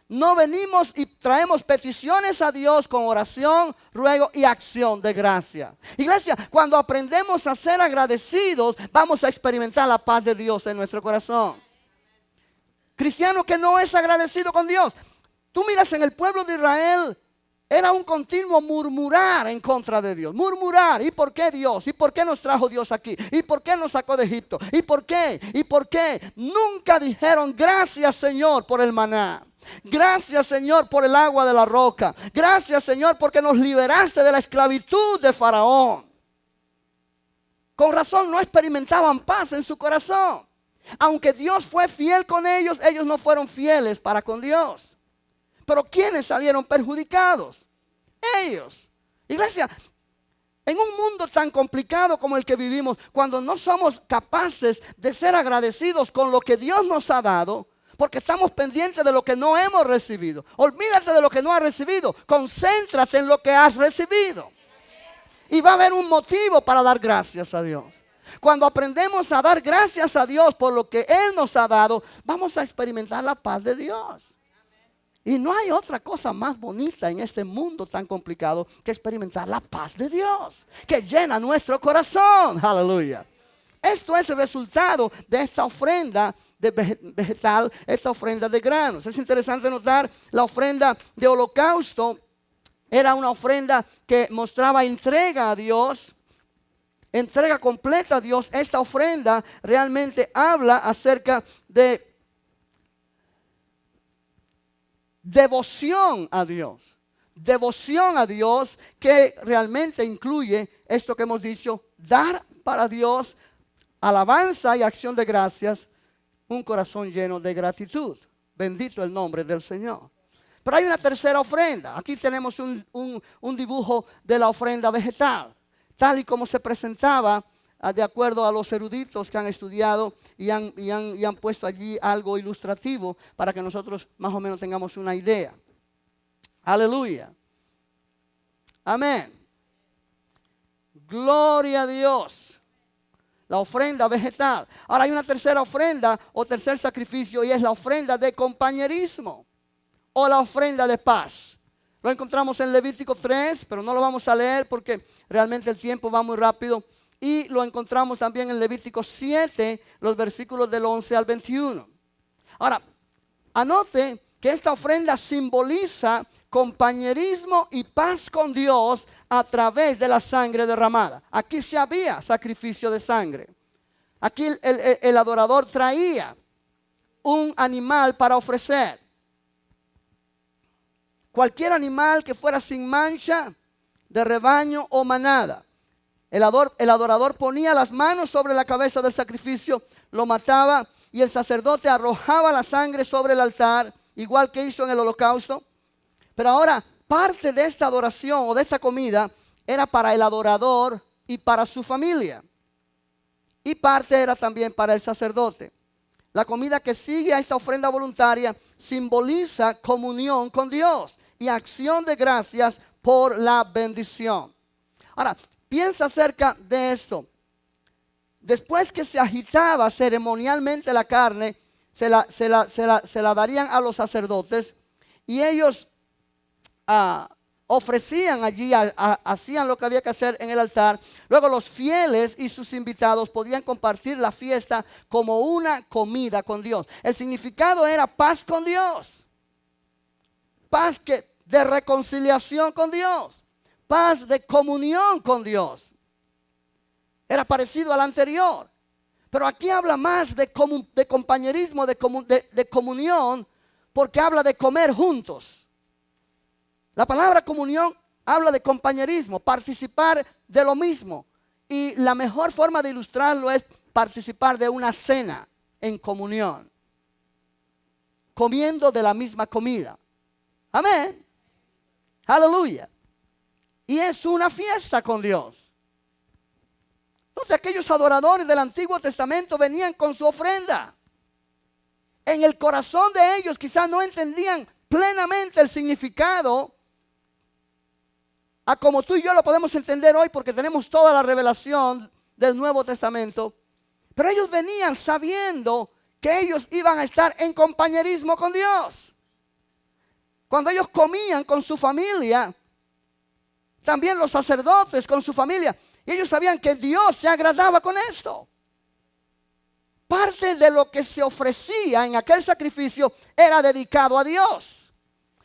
No venimos y traemos peticiones a Dios con oración, ruego y acción de gracia. Iglesia, cuando aprendemos a ser agradecidos, vamos a experimentar la paz de Dios en nuestro corazón. Cristiano que no es agradecido con Dios. Tú miras en el pueblo de Israel, era un continuo murmurar en contra de Dios. Murmurar, ¿y por qué Dios? ¿Y por qué nos trajo Dios aquí? ¿Y por qué nos sacó de Egipto? ¿Y por qué? ¿Y por qué? Nunca dijeron, gracias Señor por el maná. Gracias Señor por el agua de la roca. Gracias Señor porque nos liberaste de la esclavitud de Faraón. Con razón no experimentaban paz en su corazón. Aunque Dios fue fiel con ellos, ellos no fueron fieles para con Dios. Pero ¿quiénes salieron perjudicados? Ellos. Iglesia, en un mundo tan complicado como el que vivimos, cuando no somos capaces de ser agradecidos con lo que Dios nos ha dado, porque estamos pendientes de lo que no hemos recibido. Olvídate de lo que no has recibido. Concéntrate en lo que has recibido. Y va a haber un motivo para dar gracias a Dios. Cuando aprendemos a dar gracias a Dios por lo que Él nos ha dado, vamos a experimentar la paz de Dios. Y no hay otra cosa más bonita en este mundo tan complicado que experimentar la paz de Dios, que llena nuestro corazón. Aleluya. Esto es el resultado de esta ofrenda de vegetal, esta ofrenda de granos. Es interesante notar, la ofrenda de holocausto era una ofrenda que mostraba entrega a Dios, entrega completa a Dios. Esta ofrenda realmente habla acerca de devoción a Dios. Devoción a Dios que realmente incluye esto que hemos dicho, dar para Dios alabanza y acción de gracias, un corazón lleno de gratitud. Bendito el nombre del Señor. Pero hay una tercera ofrenda. Aquí tenemos un dibujo de la ofrenda vegetal, tal y como se presentaba de acuerdo a los eruditos que han estudiado y han puesto allí algo ilustrativo para que nosotros más o menos tengamos una idea. Aleluya. Amén. Gloria a Dios. La ofrenda vegetal. Ahora hay una tercera ofrenda o tercer sacrificio y es la ofrenda de compañerismo o la ofrenda de paz. Lo encontramos en Levítico 3, pero no lo vamos a leer porque realmente el tiempo va muy rápido. Y lo encontramos también en Levítico 7, los versículos del 11 al 21. Ahora, anote que esta ofrenda simboliza compañerismo y paz con Dios a través de la sangre derramada. Aquí sí había sacrificio de sangre. Aquí el adorador traía un animal para ofrecer. Cualquier animal que fuera sin mancha, de rebaño o manada. El adorador ponía las manos sobre la cabeza del sacrificio, lo mataba y el sacerdote arrojaba la sangre sobre el altar, igual que hizo en el holocausto. Pero ahora, parte de esta adoración o de esta comida era para el adorador y para su familia. Y parte era también para el sacerdote. La comida que sigue a esta ofrenda voluntaria simboliza comunión con Dios y acción de gracias por la bendición. Ahora, piensa acerca de esto. Después que se agitaba ceremonialmente la carne, se la darían a los sacerdotes y ellos ofrecían allí, hacían lo que había que hacer en el altar. Luego los fieles y sus invitados podían compartir la fiesta como una comida con Dios. El significado era paz con Dios, paz de reconciliación con Dios, paz de comunión con Dios. Era parecido al anterior, pero aquí habla más de compañerismo, de comunión, porque habla de comer juntos. La palabra comunión habla de compañerismo, participar de lo mismo. Y la mejor forma de ilustrarlo es participar de una cena. en comunión, comiendo de la misma comida. Amén. Aleluya. Y es una fiesta con Dios. Entonces aquellos adoradores del Antiguo Testamento venían con su ofrenda. En el corazón de ellos quizás no entendían plenamente el significado a como tú y yo lo podemos entender hoy, porque tenemos toda la revelación del Nuevo Testamento. Pero ellos venían sabiendo que ellos iban a estar en compañerismo con Dios. Cuando ellos comían con su familia, también los sacerdotes con su familia, y ellos sabían que Dios se agradaba con esto. Parte de lo que se ofrecía en aquel sacrificio era dedicado a Dios.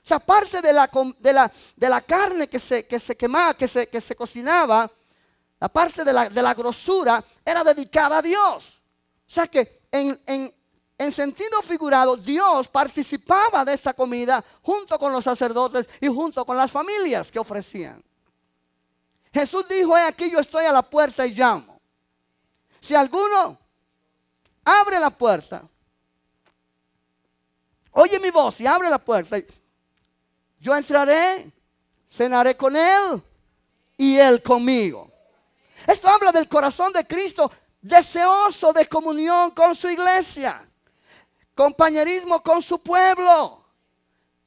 O sea, parte de la carne que se quemaba, que se cocinaba, la parte de la grosura era dedicada a Dios. O sea que en sentido figurado, Dios participaba de esta comida junto con los sacerdotes y junto con las familias que ofrecían. Jesús dijo: he aquí, yo estoy a la puerta y llamo. Si alguno abre la puerta, oye mi voz y abre la puerta, yo entraré, cenaré con él y él conmigo. Esto habla del corazón de Cristo, deseoso de comunión con su iglesia, compañerismo con su pueblo.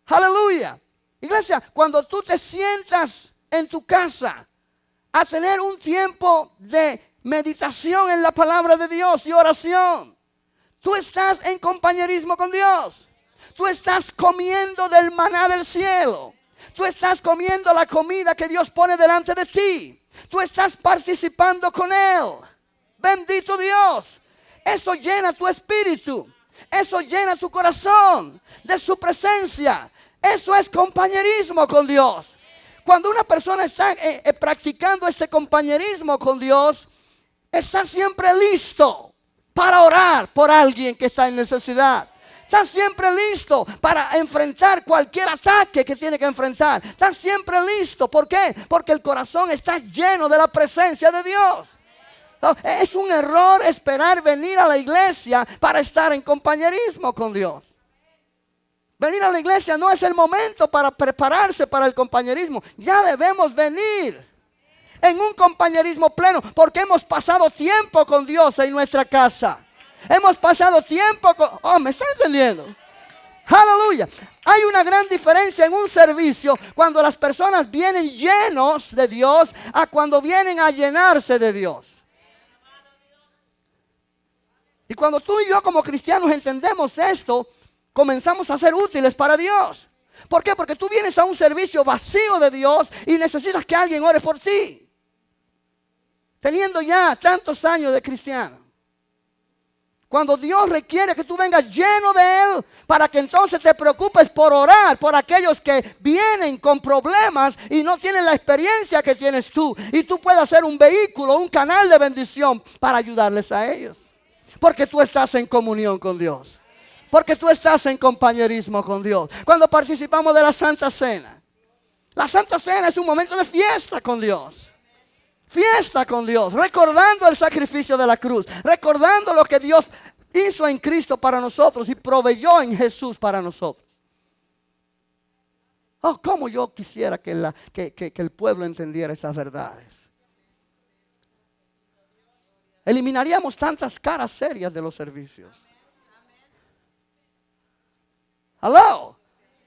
Aleluya. Iglesia, cuando tú te sientas en tu casa a tener un tiempo de meditación en la palabra de Dios y oración, tú estás en compañerismo con Dios. Tú estás comiendo del maná del cielo. Tú estás comiendo la comida que Dios pone delante de ti. Tú estás participando con Él. Bendito Dios. Eso llena tu espíritu. Eso llena tu corazón de su presencia. Eso es compañerismo con Dios. Cuando una persona está practicando este compañerismo con Dios, está siempre listo para orar por alguien que está en necesidad. Está siempre listo para enfrentar cualquier ataque que tiene que enfrentar. Está siempre listo. ¿Por qué? Porque el corazón está lleno de la presencia de Dios. Es un error esperar venir a la iglesia para estar en compañerismo con Dios. Venir a la iglesia no es el momento para prepararse para el compañerismo. Ya debemos venir en un compañerismo pleno, porque hemos pasado tiempo con Dios en nuestra casa. Hemos pasado tiempo con... Oh, ¿me está entendiendo? Aleluya. Hay una gran diferencia en un servicio cuando las personas vienen llenos de Dios a cuando vienen a llenarse de Dios. Y cuando tú y yo como cristianos entendemos esto, comenzamos a ser útiles para Dios. ¿Por qué? Porque tú vienes a un servicio vacío de Dios y necesitas que alguien ore por ti. Teniendo ya tantos años de cristiano. Cuando Dios requiere que tú vengas lleno de Él, para que entonces te preocupes por orar por aquellos que vienen con problemas y no tienen la experiencia que tienes tú. Y tú puedas ser un vehículo, un canal de bendición para ayudarles a ellos. Porque tú estás en comunión con Dios. Porque tú estás en compañerismo con Dios. Cuando participamos de la Santa Cena. La Santa Cena es un momento de fiesta con Dios. Fiesta con Dios, recordando el sacrificio de la cruz, recordando lo que Dios hizo en Cristo para nosotros y proveyó en Jesús para nosotros. Oh, cómo yo quisiera que el pueblo entendiera estas verdades. Eliminaríamos tantas caras serias de los servicios. Aló.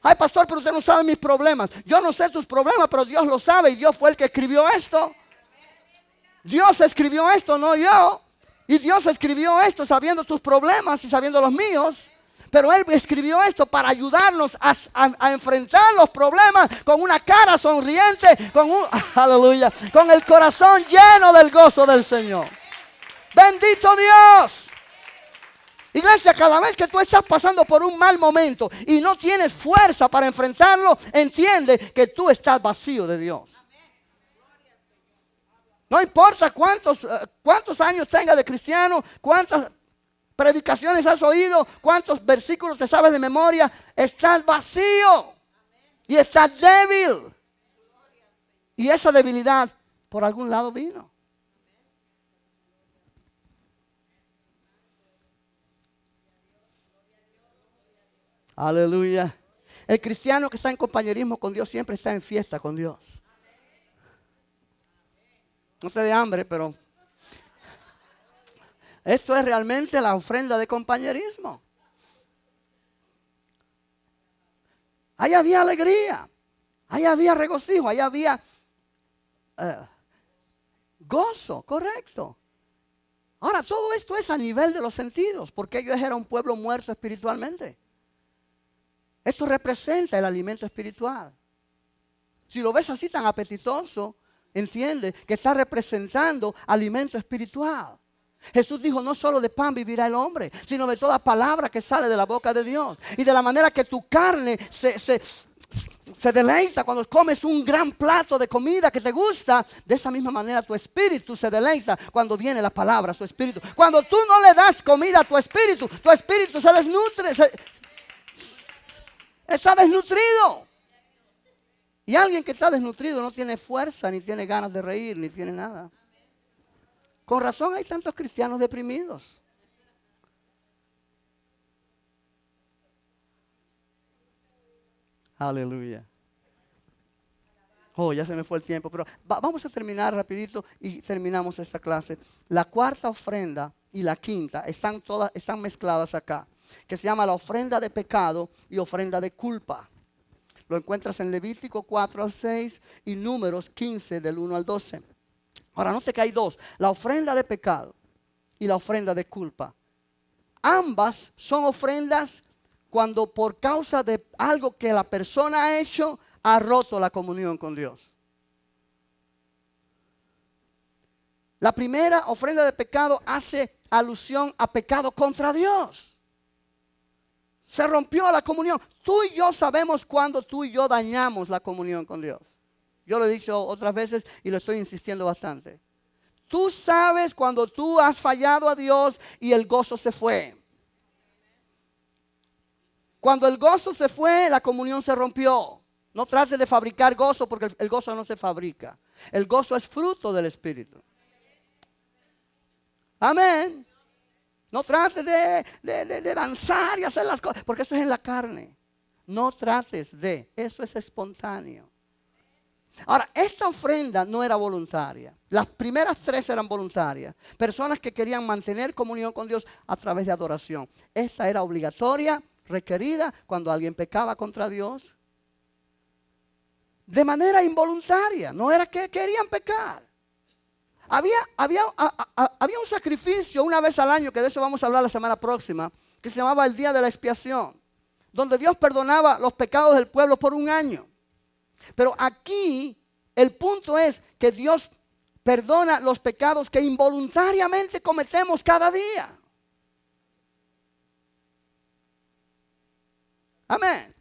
Ay, pastor, pero usted no sabe mis problemas. Yo no sé tus problemas, pero Dios lo sabe y Dios fue el que escribió esto. Dios escribió esto, no yo. Y Dios escribió esto sabiendo tus problemas y sabiendo los míos. Pero Él escribió esto para ayudarnos a enfrentar los problemas con una cara sonriente, aleluya, con el corazón lleno del gozo del Señor. Bendito Dios. Iglesia, cada vez que tú estás pasando por un mal momento y no tienes fuerza para enfrentarlo, entiende que tú estás vacío de Dios. No importa cuántos años tengas de cristiano, cuántas predicaciones has oído, cuántos versículos te sabes de memoria, estás vacío y estás débil. Y esa debilidad por algún lado vino. Aleluya. El cristiano que está en compañerismo con Dios siempre está en fiesta con Dios. No te dé hambre, pero esto es realmente la ofrenda de compañerismo. Ahí había alegría, ahí había regocijo, ahí había gozo, correcto. Ahora, todo esto es a nivel de los sentidos, porque ellos eran un pueblo muerto espiritualmente. Esto representa el alimento espiritual. Si lo ves así tan apetitoso, entiende que está representando alimento espiritual. Jesús dijo, no solo de pan vivirá el hombre, sino de toda palabra que sale de la boca de Dios. Y de la manera que tu carne se deleita cuando comes un gran plato de comida que te gusta, de esa misma manera tu espíritu se deleita cuando viene la palabra, su espíritu. Cuando tú no le das comida a tu espíritu se desnutre, está desnutrido. Y alguien que está desnutrido no tiene fuerza, ni tiene ganas de reír, ni tiene nada. Con razón hay tantos cristianos deprimidos. Aleluya. Oh, ya se me fue el tiempo, pero vamos a terminar rapidito y terminamos esta clase. La cuarta ofrenda y la quinta están mezcladas acá, que se llama la ofrenda de pecado y ofrenda de culpa. Lo encuentras en Levítico 4 al 6 y Números 15 del 1 al 12. Ahora, note que hay dos, la ofrenda de pecado y la ofrenda de culpa. Ambas son ofrendas cuando por causa de algo que la persona ha hecho, ha roto la comunión con Dios. La primera ofrenda de pecado hace alusión a pecado contra Dios. Se rompió la comunión. Tú y yo sabemos cuando tú y yo dañamos la comunión con Dios. Yo lo he dicho otras veces y lo estoy insistiendo bastante. Tú sabes cuando tú has fallado a Dios y el gozo se fue. Cuando el gozo se fue, la comunión se rompió. No trates de fabricar gozo porque el gozo no se fabrica. El gozo es fruto del Espíritu. Amén. No trates de danzar y hacer las cosas, porque eso es en la carne. No trates eso es espontáneo. Ahora, esta ofrenda no era voluntaria. Las primeras tres eran voluntarias. Personas que querían mantener comunión con Dios a través de adoración. Esta era obligatoria, requerida, cuando alguien pecaba contra Dios. De manera involuntaria, no era que querían pecar. Había un sacrificio una vez al año, que de eso vamos a hablar la semana próxima, que se llamaba el Día de la Expiación, donde Dios perdonaba los pecados del pueblo por un año. Pero aquí el punto es que Dios perdona los pecados que involuntariamente cometemos cada día. Amén.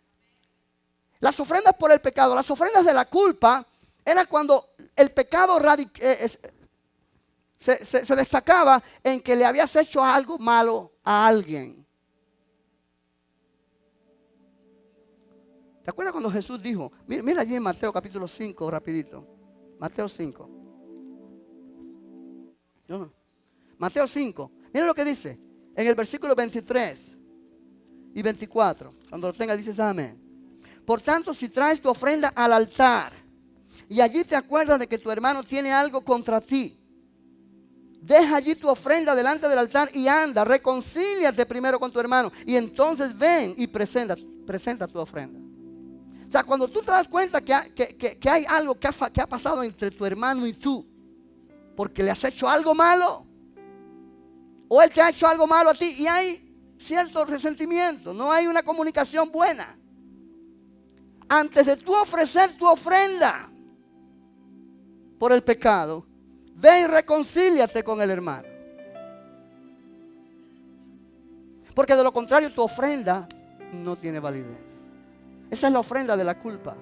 Las ofrendas por el pecado, las ofrendas de la culpa, era cuando el pecado se destacaba en que le habías hecho algo malo a alguien. ¿Te acuerdas cuando Jesús dijo? Mira allí en Mateo capítulo 5, rapidito. Mateo 5. Mateo 5. Mira lo que dice. En el versículo 23 y 24. Cuando lo tenga dices amén. Por tanto, si traes tu ofrenda al altar y allí te acuerdas de que tu hermano tiene algo contra ti, deja allí tu ofrenda delante del altar y anda, reconcíliate primero con tu hermano y entonces ven y presenta tu ofrenda. O sea, cuando tú te das cuenta que hay algo que ha pasado entre tu hermano y tú, porque le has hecho algo malo, o él te ha hecho algo malo a ti y hay cierto resentimiento, no hay una comunicación buena. Antes de tú ofrecer tu ofrenda por el pecado, ve y reconcíliate con el hermano. Porque de lo contrario tu ofrenda no tiene validez. Esa es la ofrenda de la culpa.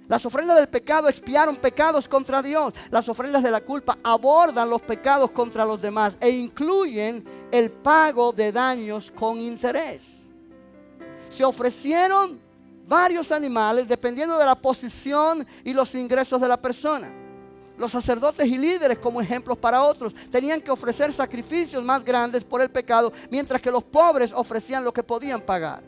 Las ofrendas del pecado expiaron pecados contra Dios. Las ofrendas de la culpa abordan los pecados contra los demás e incluyen el pago de daños con interés. Se ofrecieron varios animales dependiendo de la posición y los ingresos de la persona. los sacerdotes y líderes como ejemplos para otros. Tenían que ofrecer sacrificios más grandes por el pecado, mientras que los pobres ofrecían lo que podían pagar.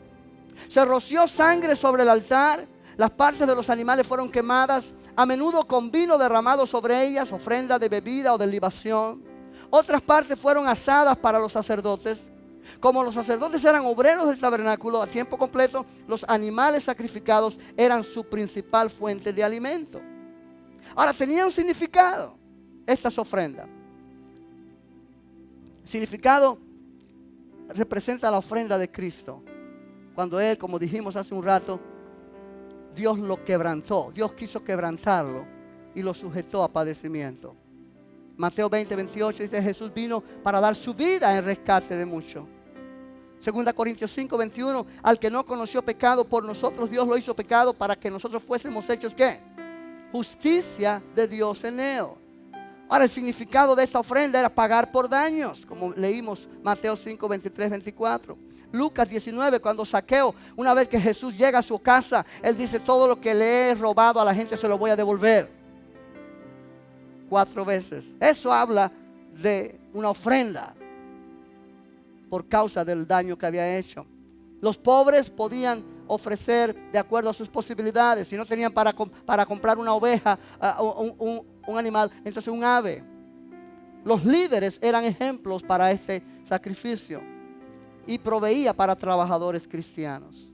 Se roció sangre sobre el altar. Las partes de los animales fueron quemadas, a menudo con vino derramado sobre ellas, ofrenda de bebida o de libación. Otras partes fueron asadas para los sacerdotes. Como los sacerdotes eran obreros del tabernáculo a tiempo completo, los animales sacrificados eran su principal fuente de alimento. Ahora, tenía un significado estas ofrendas. El significado representa la ofrenda de Cristo. Cuando Él, como dijimos hace un rato, Dios lo quebrantó. Dios quiso quebrantarlo y lo sujetó a padecimiento. Mateo 20:28 dice: Jesús vino para dar su vida en rescate de muchos. 2 Corintios 5:21, al que no conoció pecado, por nosotros Dios lo hizo pecado para que nosotros fuésemos hechos ¿qué? Justicia de Dios en Él. Ahora, el significado de esta ofrenda era pagar por daños, como leímos Mateo 5:23-24. Lucas 19, cuando Zaqueo, una vez que Jesús llega a su casa, él dice: todo lo que le he robado a la gente se lo voy a devolver 4 veces. Eso habla de una ofrenda por causa del daño que había hecho. Los pobres podían ofrecer de acuerdo a sus posibilidades. Si no tenían para comprar una oveja, un animal, entonces un ave. Los líderes eran ejemplos para este sacrificio y proveía para trabajadores cristianos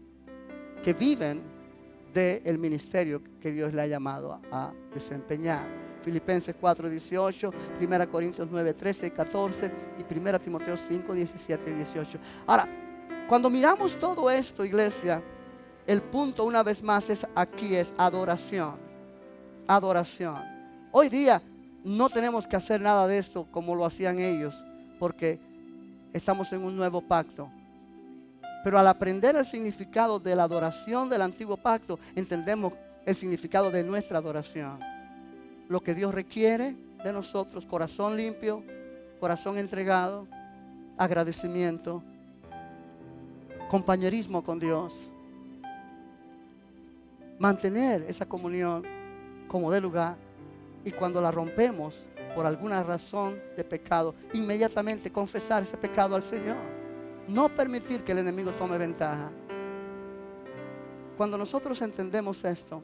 que viven del ministerio que Dios le ha llamado a desempeñar. Filipenses 4:18, 1 Corintios 9:13 y 14 y 1 Timoteo 5:17 y 18. Ahora, cuando miramos todo esto, iglesia, el punto una vez más es adoración. Adoración. Hoy día no tenemos que hacer nada de esto como lo hacían ellos, porque estamos en un nuevo pacto. Pero al aprender el significado de la adoración del antiguo pacto, entendemos el significado de nuestra adoración. Lo que Dios requiere de nosotros: corazón limpio, corazón entregado, agradecimiento, compañerismo con Dios, mantener esa comunión como de lugar, y cuando la rompemos por alguna razón de pecado, inmediatamente confesar ese pecado al Señor. No permitir que el enemigo tome ventaja. Cuando nosotros entendemos esto,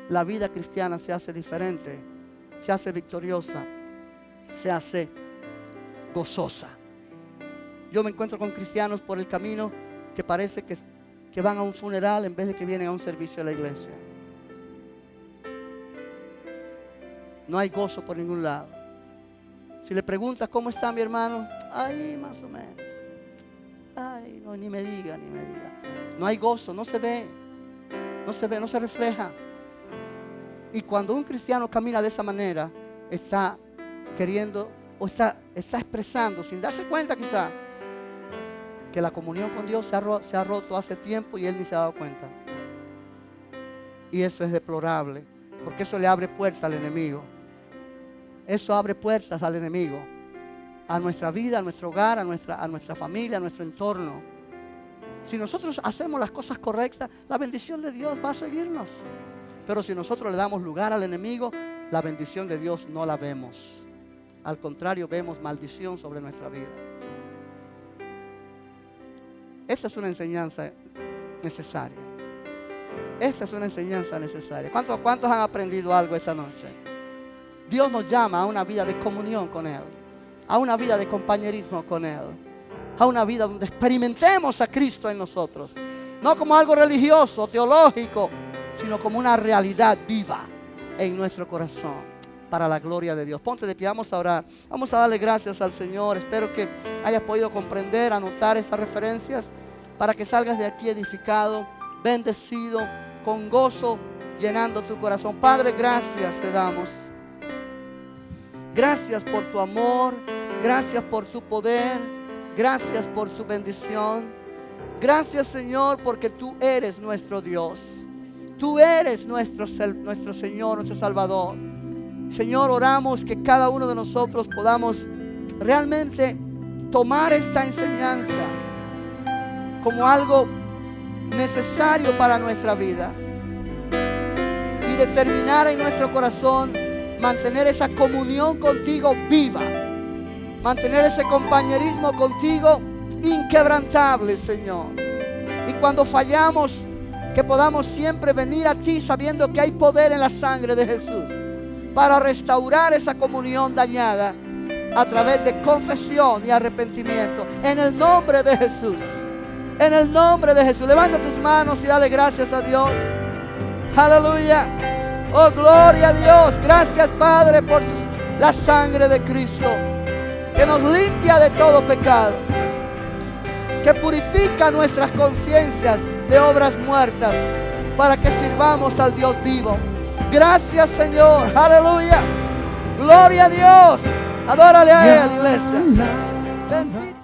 la vida cristiana se hace diferente, se hace victoriosa, se hace gozosa. Yo me encuentro con cristianos por el camino que parece que van a un funeral en vez de que vienen a un servicio de la iglesia. No hay gozo por ningún lado. Si le preguntas cómo está mi hermano, ahí más o menos. Ay, no, ni me diga. No hay gozo, no se ve, no se refleja. Y cuando un cristiano camina de esa manera, está queriendo o está expresando, sin darse cuenta quizá, que la comunión con Dios se ha roto hace tiempo y él ni se ha dado cuenta. Y eso es deplorable, porque eso le abre puertas al enemigo. Eso abre puertas al enemigo, a nuestra vida, a nuestro hogar, a nuestra familia, a nuestro entorno. Si nosotros hacemos las cosas correctas, la bendición de Dios va a seguirnos. Pero si nosotros le damos lugar al enemigo, la bendición de Dios no la vemos. Al contrario, vemos maldición sobre nuestra vida. Esta es una enseñanza necesaria. Esta es una enseñanza necesaria. ¿Cuántos han aprendido algo esta noche? Dios nos llama a una vida de comunión con Él, a una vida de compañerismo con Él, a una vida donde experimentemos a Cristo en nosotros. No como algo religioso, teológico, sino como una realidad viva en nuestro corazón, para la gloria de Dios. Ponte de pie, vamos a orar. Vamos a darle gracias al Señor. Espero que hayas podido comprender, anotar estas referencias, para que salgas de aquí edificado, bendecido, con gozo, llenando tu corazón. Padre, gracias te damos. Gracias por tu amor, gracias por tu poder, gracias por tu bendición. Gracias, Señor, porque tú eres nuestro Dios. Tú eres nuestro Señor, nuestro Salvador. Señor, oramos que cada uno de nosotros podamos realmente tomar esta enseñanza como algo necesario para nuestra vida y determinar en nuestro corazón mantener esa comunión contigo viva, mantener ese compañerismo contigo inquebrantable, Señor. Y cuando fallamos, que podamos siempre venir a ti sabiendo que hay poder en la sangre de Jesús para restaurar esa comunión dañada a través de confesión y arrepentimiento. En el nombre de Jesús. En el nombre de Jesús. Levanta tus manos y dale gracias a Dios. Aleluya. Oh, gloria a Dios. Gracias, Padre, por la sangre de Cristo, que nos limpia de todo pecado, que purifica nuestras conciencias de obras muertas, para que sirvamos al Dios vivo. Gracias, Señor. Aleluya. Gloria a Dios. Adórale a Él, iglesia. Bendito.